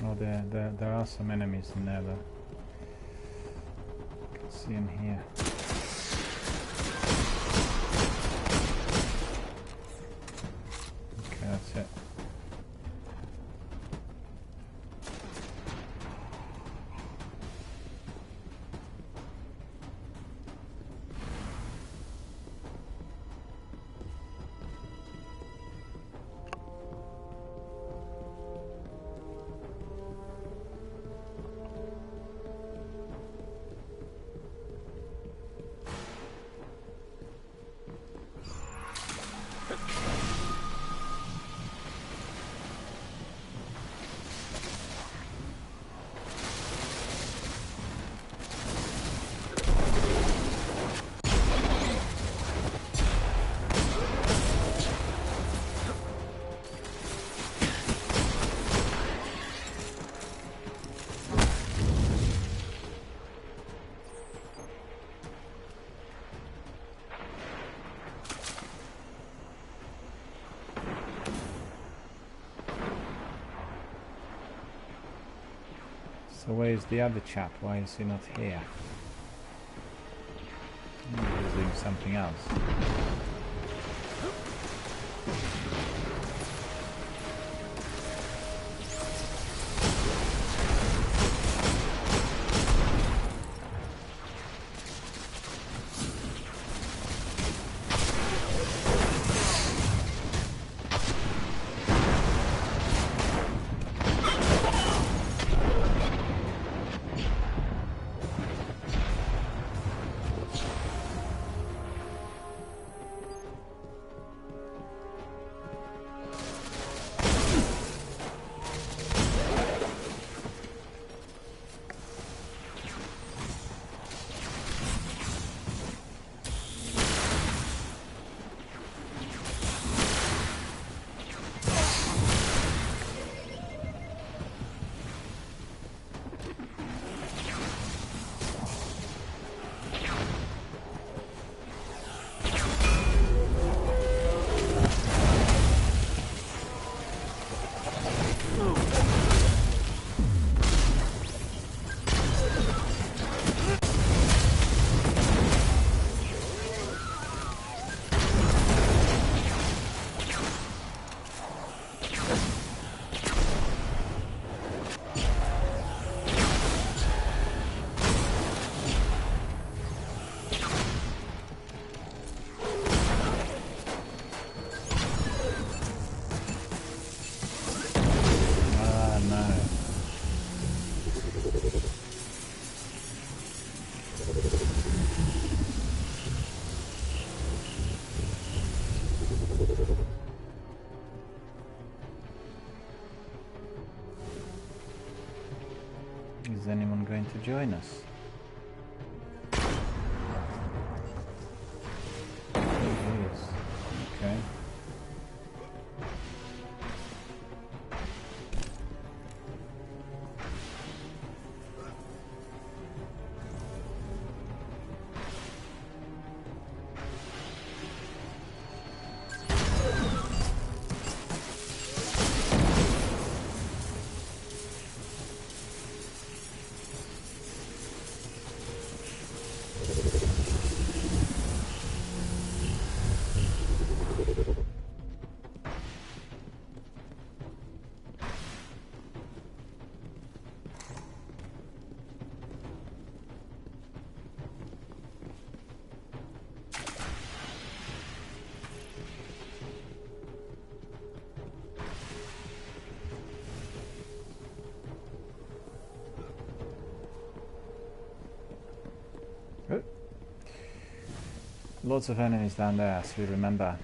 Oh, there are some enemies in there though. I can see them here. Okay, that's it. So where's the other chap? Why is he not here? He's doing something else. Is anyone going to join us? Yes. Okay. Lots of enemies down there, as we remember.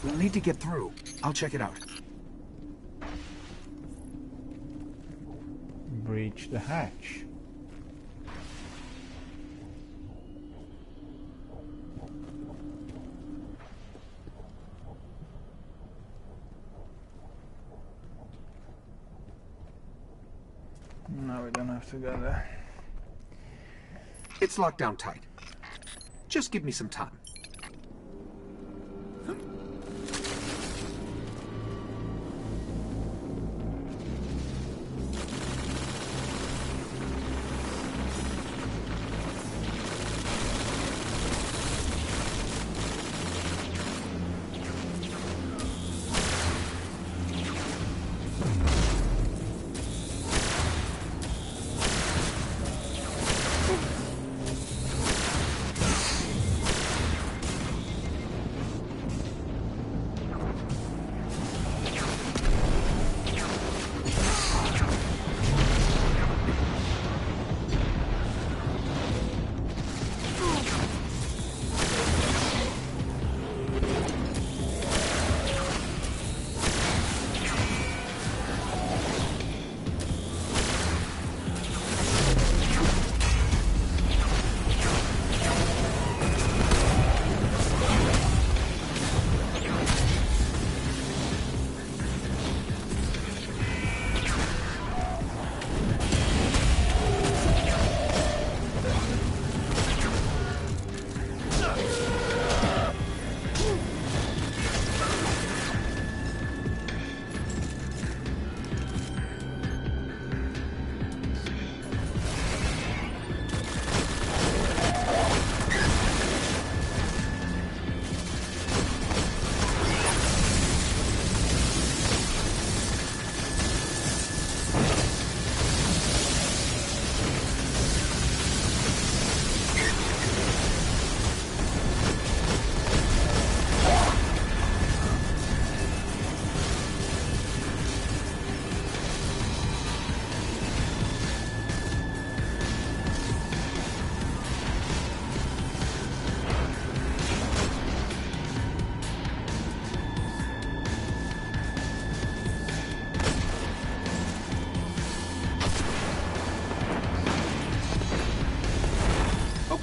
We'll need to get through. I'll check it out. Breach the hatch. No, we don't have to go there. It's locked down tight. Just give me some time.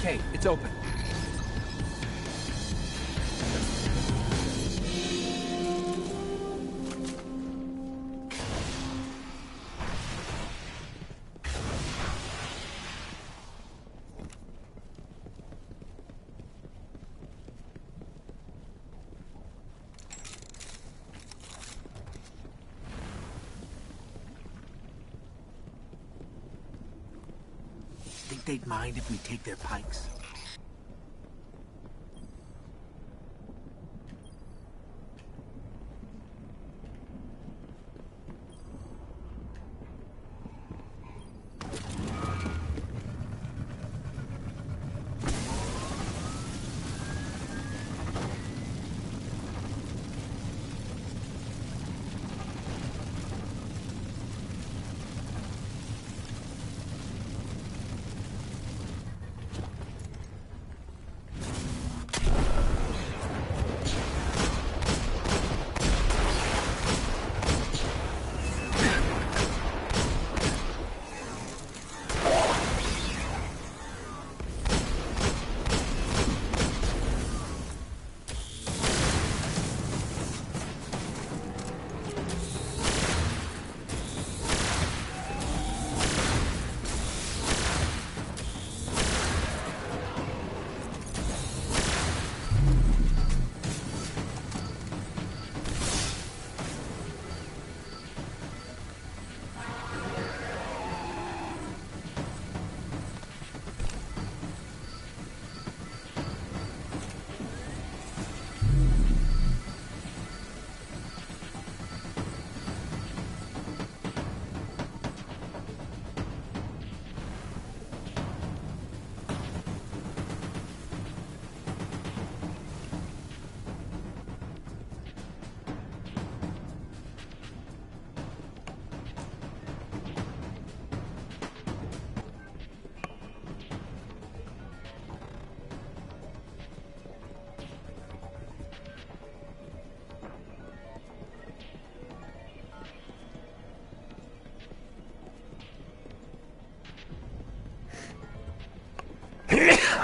Okay, it's open. Think they'd mind if we take their pikes?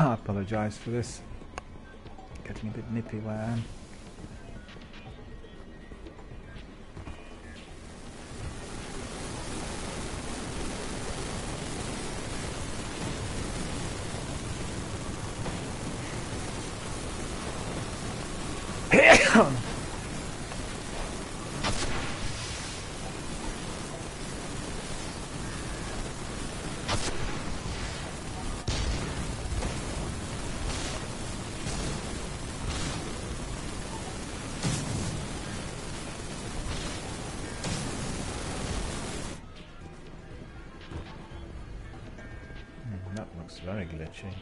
I apologise for this. Getting a bit nippy where I am. That looks very glitchy.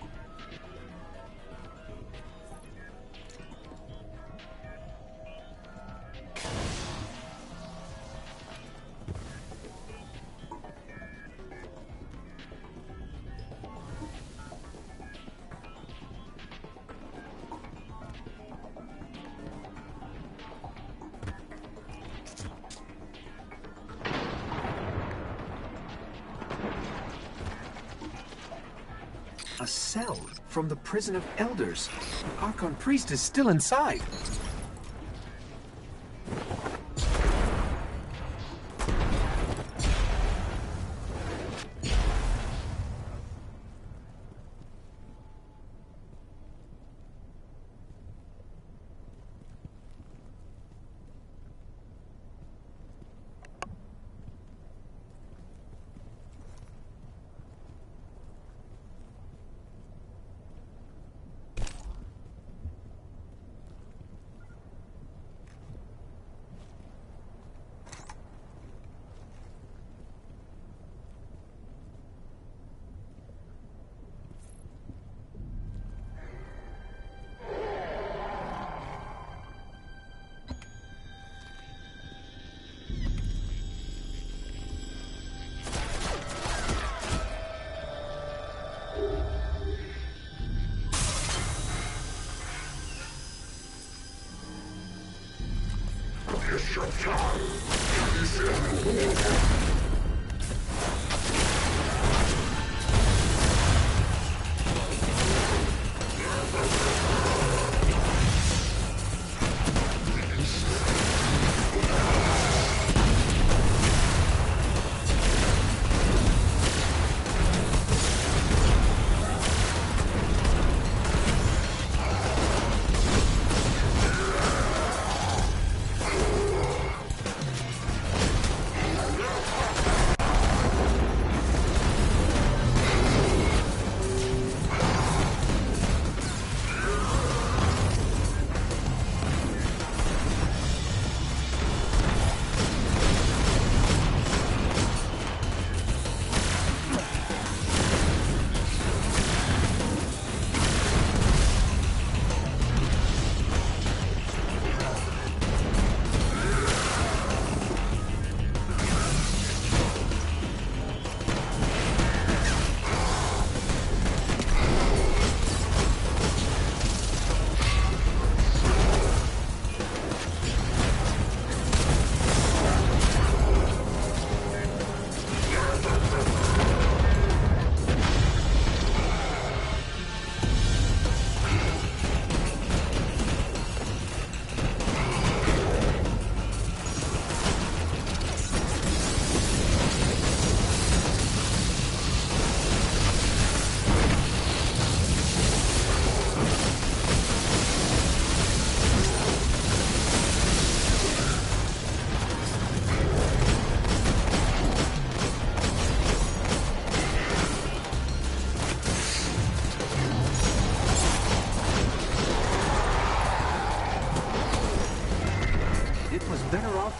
A cell from the prison of elders. The Archon priest is still inside.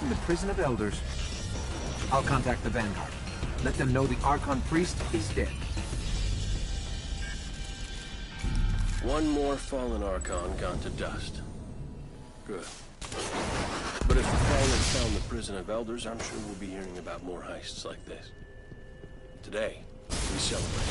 from the prison of elders. I'll contact the Vanguard. Let them know the Archon priest is dead. One more fallen Archon gone to dust. Good. But if the Fallen found the prison of elders, I'm sure we'll be hearing about more heists like this. Today, we celebrate.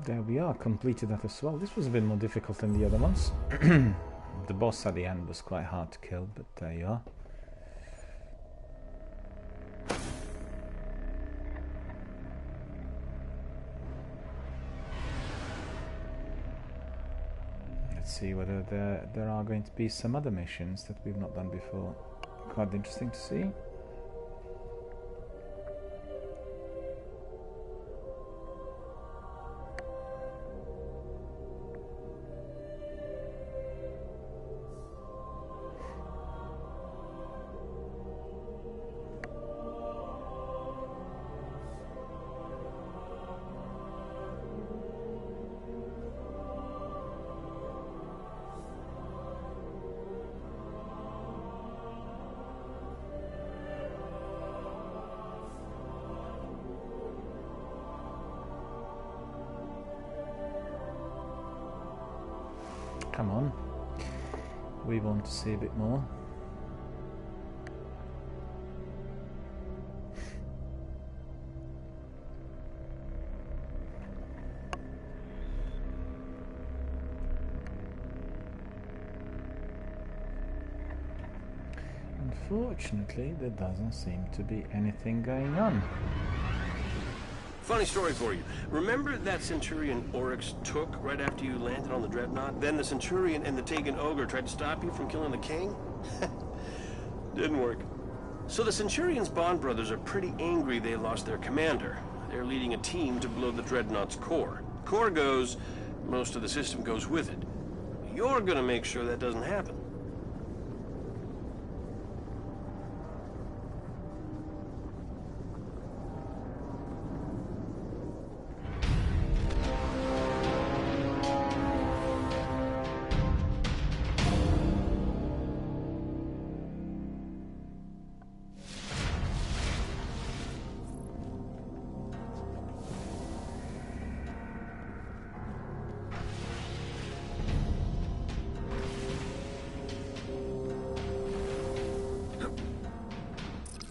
There we are, completed that as well. This was a bit more difficult than the other ones. The boss at the end was quite hard to kill, but there you are. Let's see whether there are going to be some other missions that we've not done before. Quite interesting to see. Come on, we want to see a bit more. Unfortunately, there doesn't seem to be anything going on. Funny story for you. Remember that Centurion Oryx took right after you landed on the Dreadnought? Then the Centurion and the Taken Ogre tried to stop you from killing the king? Didn't work. So the Centurion's Bond brothers are pretty angry they lost their commander. They're leading a team to blow the Dreadnought's core. Core goes, most of the system goes with it. You're gonna make sure that doesn't happen.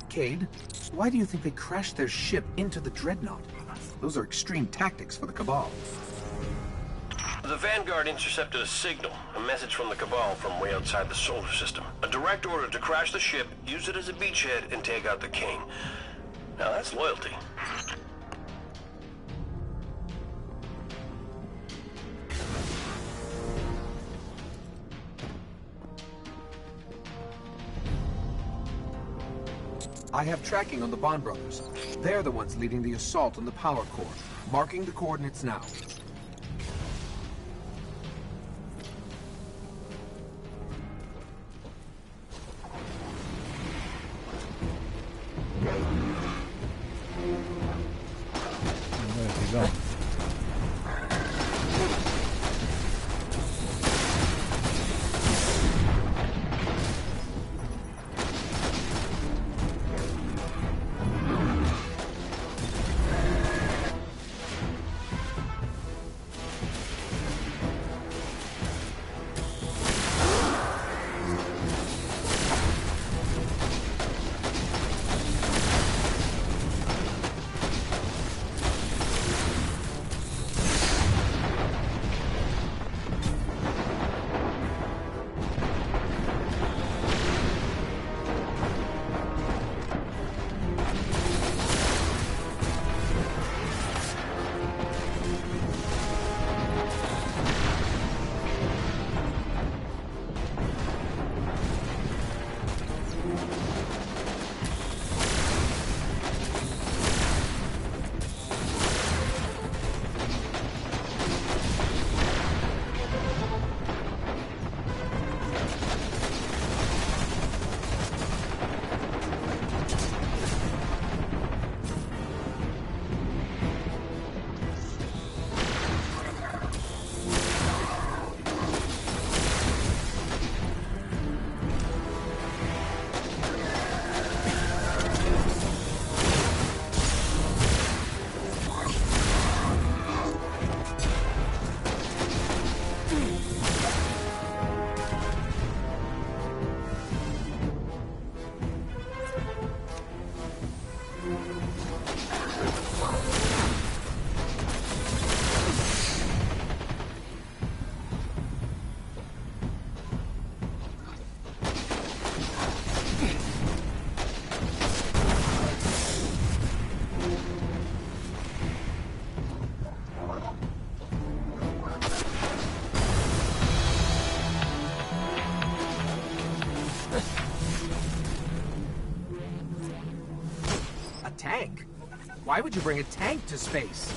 Cade, why do you think they crashed their ship into the Dreadnought? Those are extreme tactics for the Cabal. The Vanguard intercepted a signal, a message from the Cabal from way outside the solar system. A direct order to crash the ship, use it as a beachhead, and take out the king. Now that's loyalty. I have tracking on the Bond brothers. They're the ones leading the assault on the power core. Marking the coordinates now. Where's he gone? Why would you bring a tank to space?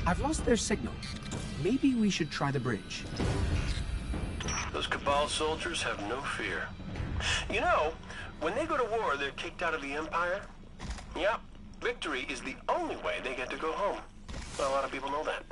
I've lost their signal. Maybe we should try the bridge. Those Cabal soldiers have no fear. You know, when they go to war, they're kicked out of the Empire. Yep, victory is the only way they get to go home. Not a lot of people know that.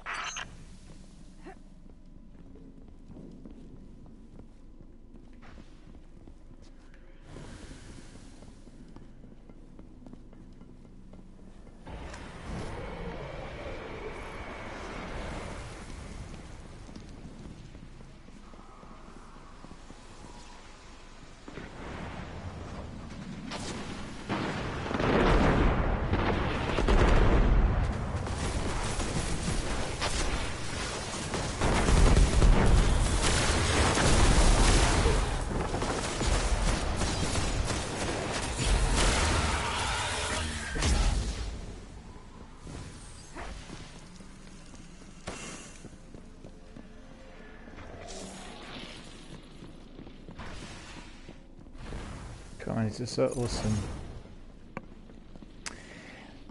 It's just so awesome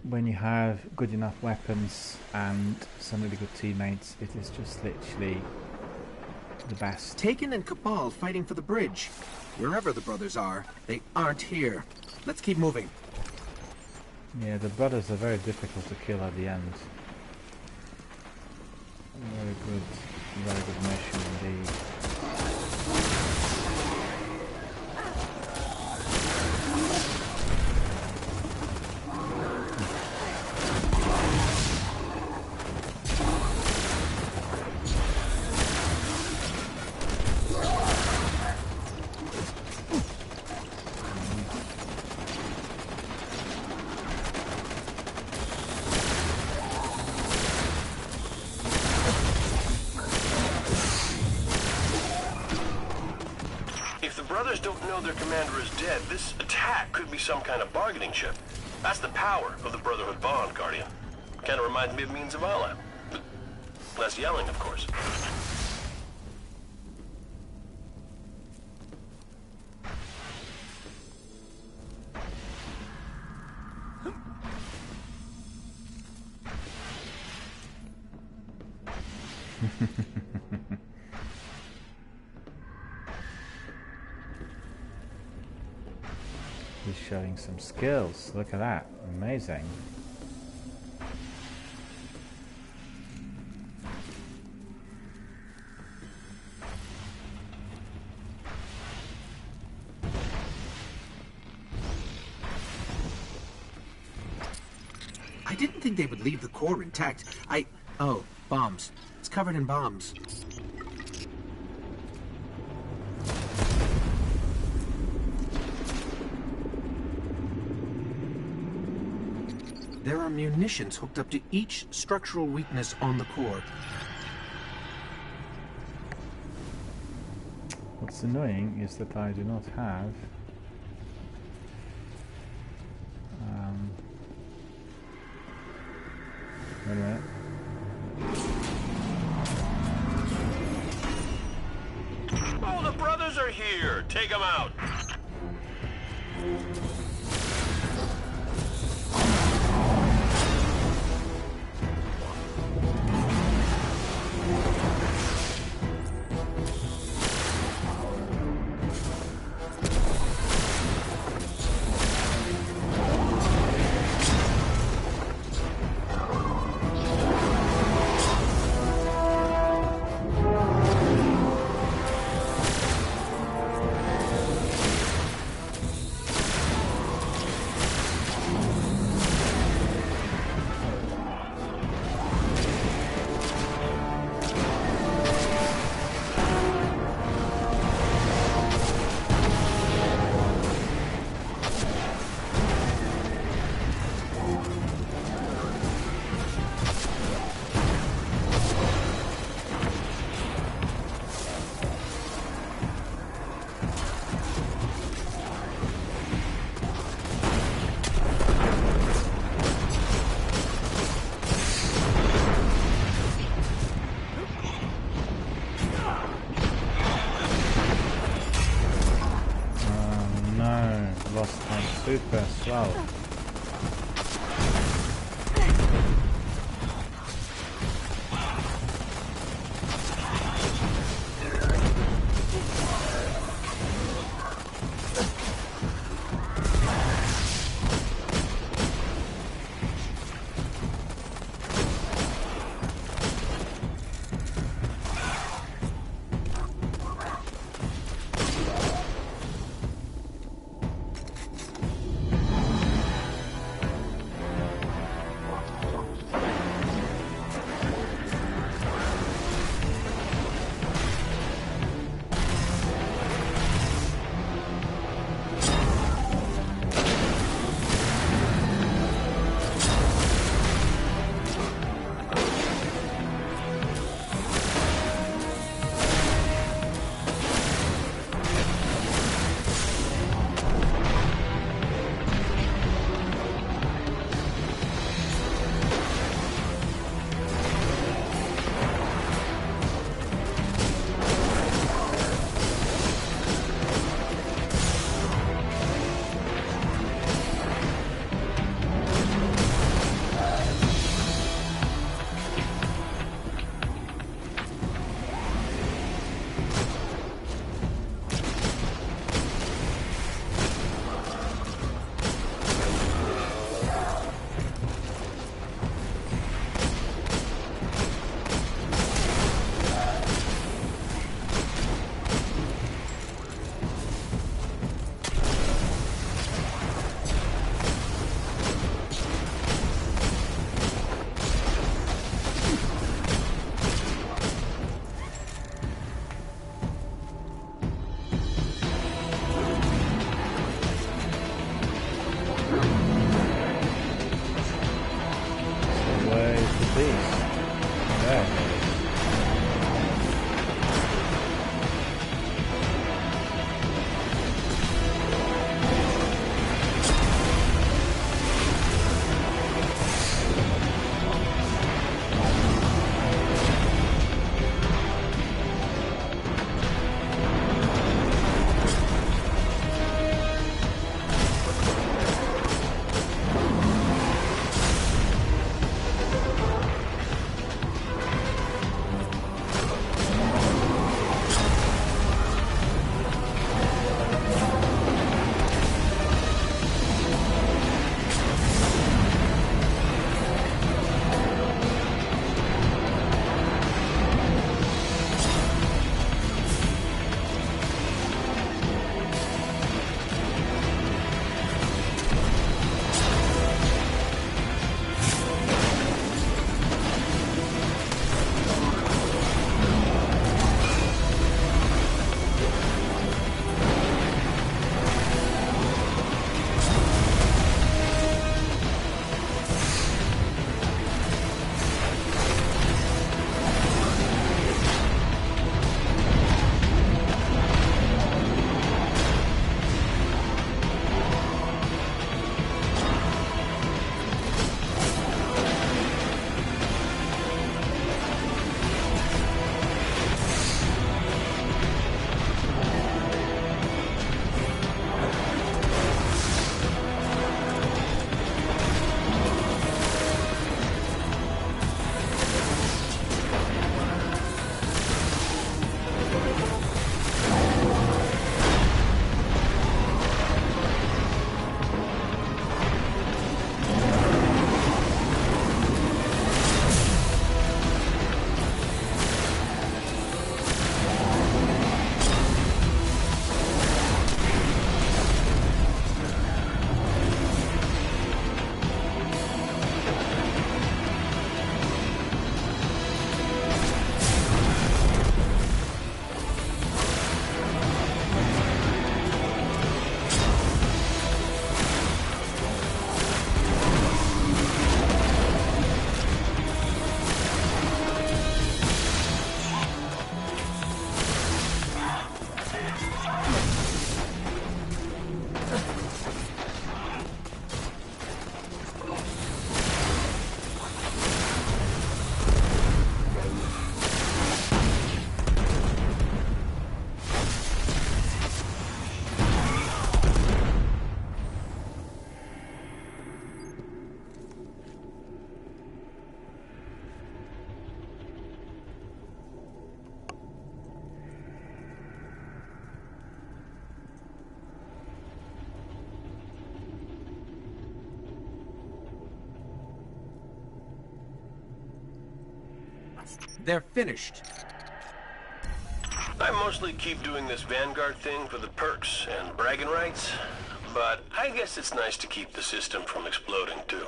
when you have good enough weapons and some really good teammates. It is just literally the best. Taken and Cabal fighting for the bridge. Wherever the brothers are, they aren't here. Let's keep moving. Yeah, the brothers are very difficult to kill at the end. Very good mission indeed. don't know their commander is dead, this attack could be some kind of bargaining chip. That's the power of the Brotherhood bond, Guardian. Kind of reminds me of Means of Allah. Less yelling, of course. He's showing some skills. Look at that. Amazing. I didn't think they would leave the core intact. Oh, bombs. It's covered in bombs. There are munitions hooked up to each structural weakness on the core. What's annoying is that I do not have wait a minute. Oh, the brothers are here! Take them out! Super slow. They're finished. I mostly keep doing this Vanguard thing for the perks and bragging rights, but I guess it's nice to keep the system from exploding too.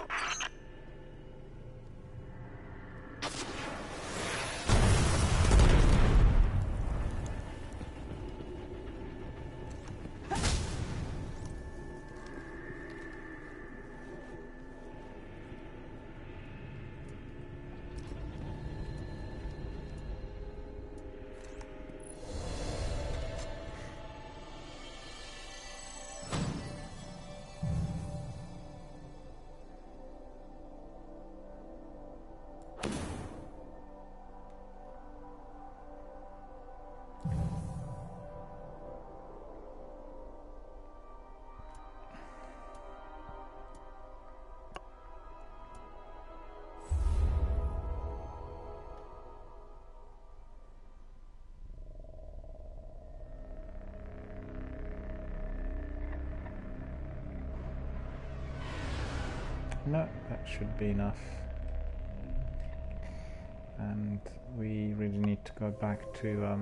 No, that should be enough. And we really need to go back to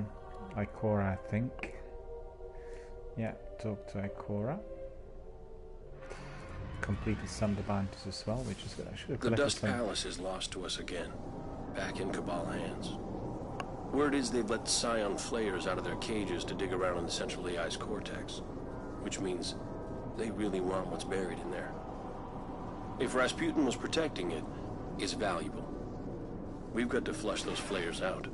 Ikora, I think. Yeah, talk to Ikora. Completed some of the bounties as well, which is good. I should have The collected Dust some. Palace is lost to us again, back in Cabal hands. Word is they've let Scion Flayers out of their cages to dig around in the central AI's cortex, which means they really want what's buried in there. If Rasputin was protecting it, it's valuable. We've got to flush those flayers out.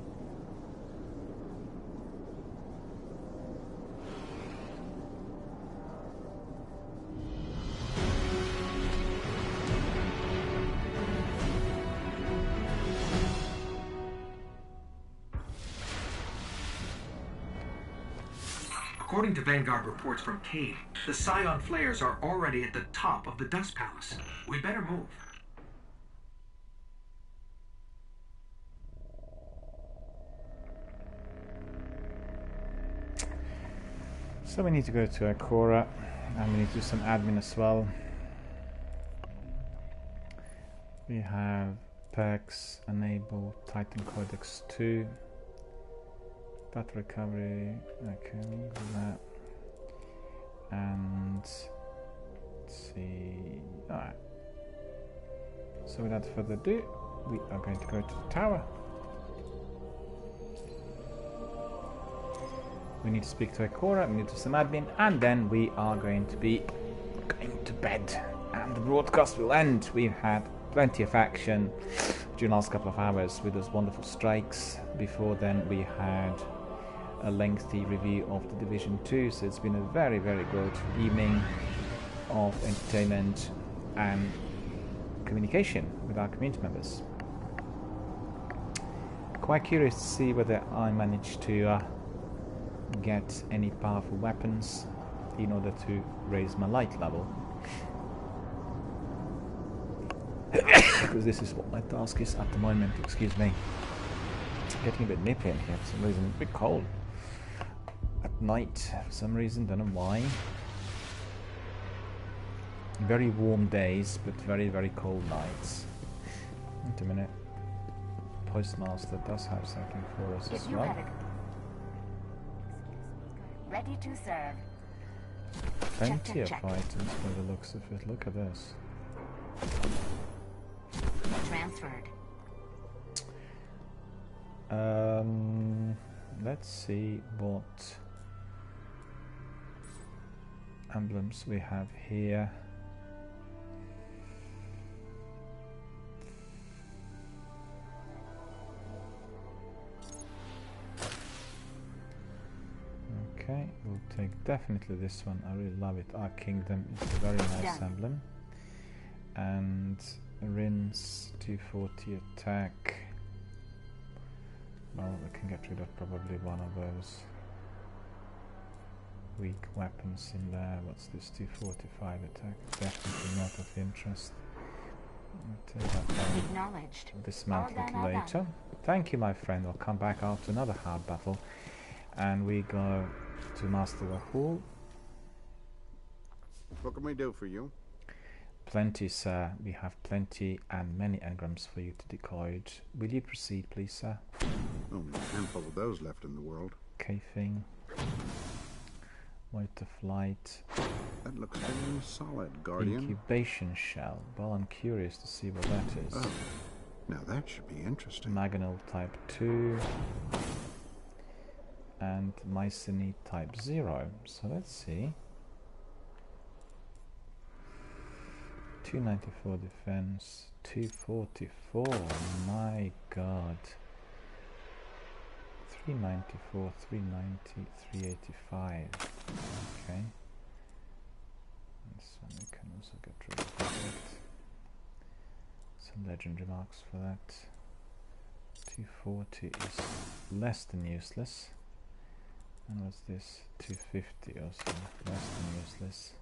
According to Vanguard reports from Cade, the Scion Flayers are already at the top of the Dust Palace. We better move. So we need to go to Ikora, and we need to do some admin as well. We have perks, enable Titan Codex 2. Battle recovery, okay, we'll do that. And let's see. Alright. So without further ado, we are going to go to the tower. We need to speak to Ikora, we need to do some admin, and then we are going to be going to bed. And the broadcast will end. We've had plenty of action during the last couple of hours with those wonderful strikes. Before then we had a lengthy review of the Division 2, so it's been a very, very good evening of entertainment and communication with our community members. Quite curious to see whether I managed to get any powerful weapons in order to raise my light level. Because this is what my task is at the moment, excuse me. Getting a bit nippy in here for some reason, it's a bit cold. At night, for some reason, don't know why. Very warm days, but very, very cold nights. Wait a minute. Postmaster does have something for us as well. Ready to serve. Plenty check. of items by the looks of it. Look at this. Transferred. Let's see what emblems we have here. Okay, we'll take definitely this one. I really love it. Our Kingdom is a very nice emblem. And Rin's 240 attack. Well, we can get rid of probably one of those weak weapons in there. What's this 245 attack? Definitely not of interest. I'll take that down. Acknowledged. Dismantle it later. Thank you, my friend. I'll come back after another hard battle. And we go to Master Rahul. What can we do for you? plenty, sir. We have plenty and many engrams for you to decode. Will you proceed, please, sir? Only a handful of those left in the world. Cafing. Motor flight. That looks very solid, Guardian. Incubation shell. Well, I'm curious to see what that is. Oh, now that should be interesting. Mangonel type 2. And Mycene type 0. So let's see. 294 defense, 244, my god. 394, 390, 385. Okay. This one we can also get rid of that. Some legendary marks for that. 240 is less than useless. And what's this? 250 also less than useless.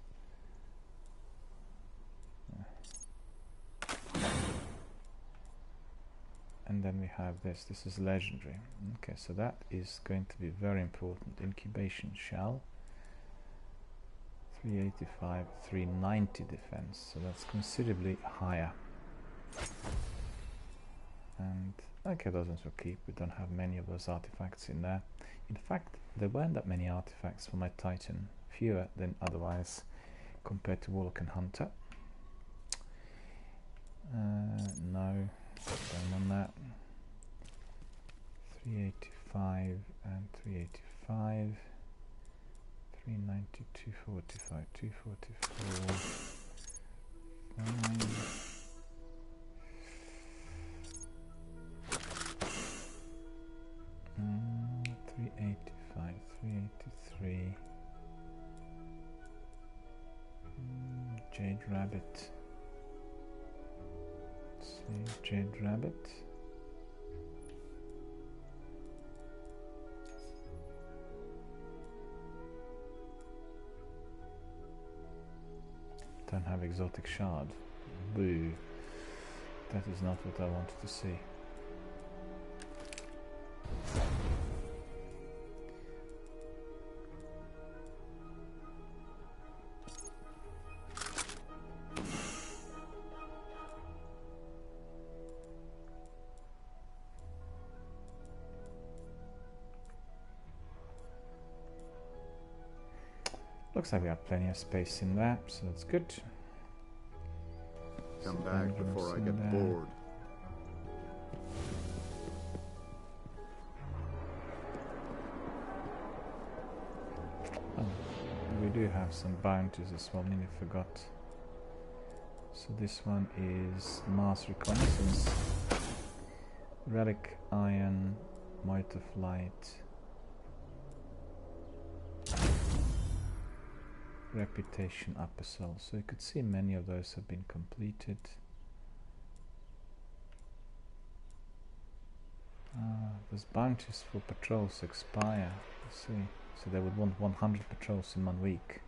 And then we have this. This is legendary. Okay, so that is going to be very important. Incubation shell. 385, 390 defense. So that's considerably higher. And okay, those ones will keep. We don't have many of those artifacts in there. In fact, there weren't that many artifacts for my Titan. Fewer than otherwise compared to Warlock and Hunter. No, going on that. 385 and 385. 390, 245, 244. 385, 383. Jade Rabbit. Jade Rabbit. Don't have exotic shard. Boo. That is not what I wanted to see. Looks like we have plenty of space in there, so that's good. Come back before I get bored. Oh, we do have some bounties as well, nearly forgot. So this one is Mars Reconnaissance, Relic Iron, Motor Flight, Reputation Upper Cell. So you could see many of those have been completed. Those bounties for patrols expire. Let's see. So they would want 100 patrols in 1 week.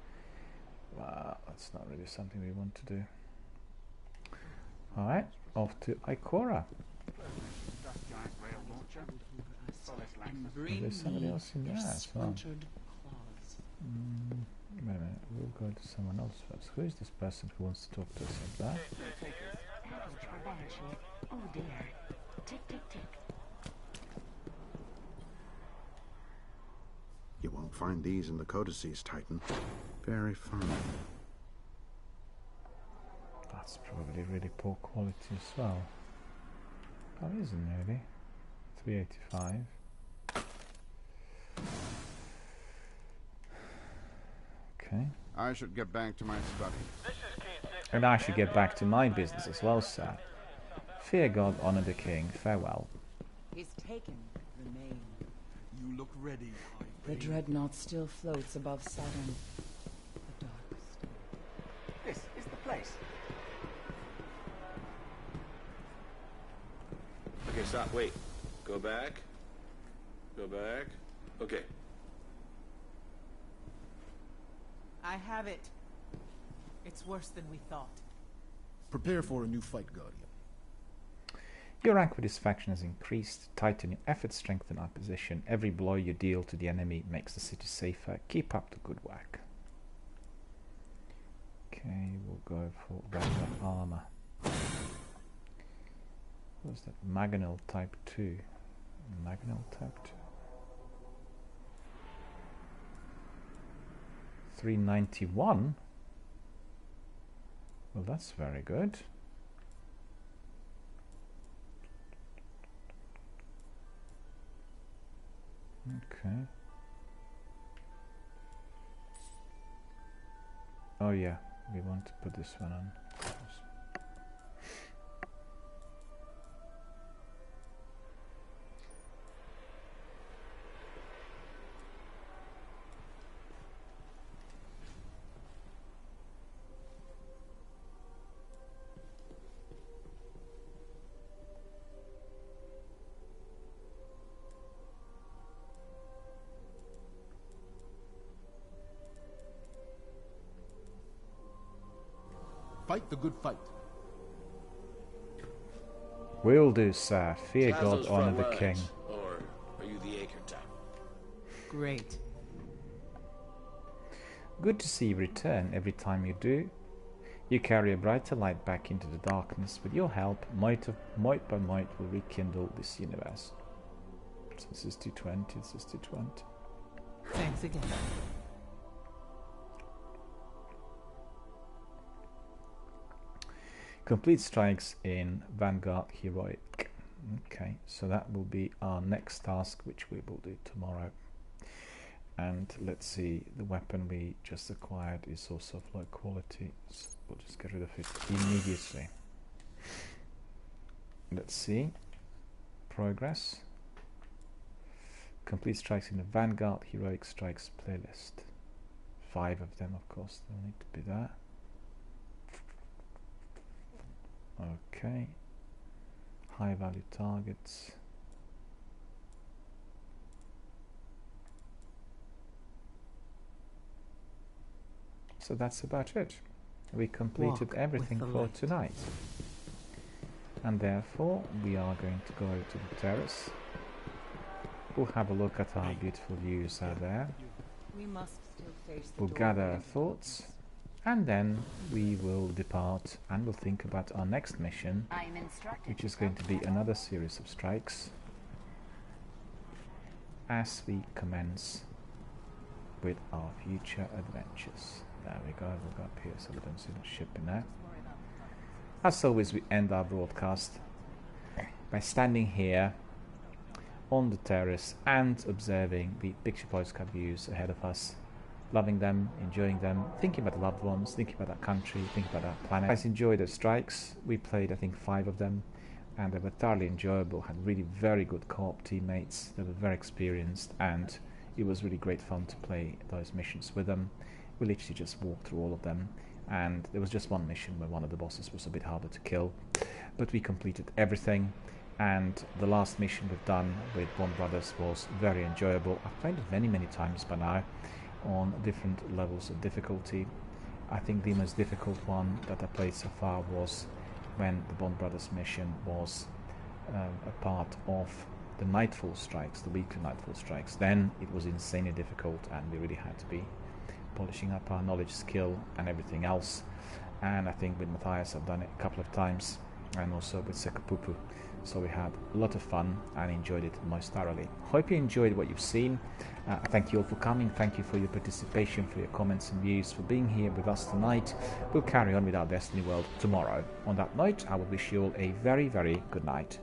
Wow, that's not really something we want to do. Alright, off to Ikora. There's somebody else in there as well. Wait a minute, we'll go to someone else first. Who is this person who wants to talk to us like that? Package for Banshee. Oh dear. Tick, tick, tick. You won't find these in the codices, Titan. Very fine. That's probably really poor quality as well. Oh, isn't really? 385. Okay. I should get back to my study. And I should get back to my business as well, sir. Fear God, honor the king. Farewell. He's taken the name. You look ready. The dreadnought still floats above Saturn. The darkest. This is the place. Okay, stop, wait. Go back. Go back. Okay. I have it. It's worse than we thought. Prepare for a new fight, Guardian. Your rank with this faction has increased. Titan, your efforts strengthen our position. Every blow you deal to the enemy makes the city safer. Keep up the good work. Okay, we'll go for regular armor. What's that? Mangonel type 2. Mangonel type 2. 391? Well, that's very good. Okay. Oh yeah, we want to put this one on. Fight the good fight. Will do, sir. Fear How's God, those honor front the king. lines? Or are you the anchor top? Great. Good to see you return. Every time you do, you carry a brighter light back into the darkness. With your help, might by might will rekindle this universe. So this is 220, this is 220. Thanks again. Complete strikes in Vanguard Heroic. Okay, so that will be our next task, which we will do tomorrow. And let's see, the weapon we just acquired is also of low quality, so we'll just get rid of it immediately. Let's see, progress. Complete strikes in the Vanguard Heroic Strikes playlist. 5 of them, of course, they'll need to be there. Okay, high value targets. So that's about it. We completed everything for tonight. And therefore we are going to go to the terrace. We'll have a look at our beautiful views out there. We must still face the We'll gather our thoughts. And then we will depart and we'll think about our next mission, which is going to be another series of strikes as we commence with our future adventures. There we go, we'll go up here so we don't see the ship in there. As always, we end our broadcast by standing here on the terrace and observing the picture postcard views ahead of us. Loving them, enjoying them, thinking about the loved ones, thinking about our country, thinking about our planet. I enjoyed the strikes. We played, I think, 5 of them, and they were thoroughly enjoyable. Had really very good co-op teammates. They were very experienced, and it was really great fun to play those missions with them. We literally just walked through all of them, and there was just one mission where one of the bosses was a bit harder to kill, but we completed everything. And the last mission we've done with Bond Brothers was very enjoyable. I've played it many times by now, on different levels of difficulty. I think the most difficult one that I played so far was when the Bond Brothers mission was a part of the Nightfall strikes, the weekly Nightfall strikes. Then it was insanely difficult and we really had to be polishing up our knowledge, skill and everything else. And I think with Matthias I've done it a couple of times, and also with Sekapupu. So we had a lot of fun and enjoyed it most thoroughly. Hope you enjoyed what you've seen. Thank you all for coming. Thank you for your participation, for your comments and views, for being here with us tonight. We'll carry on with our Destiny World tomorrow. On that note, I will wish you all a very good night.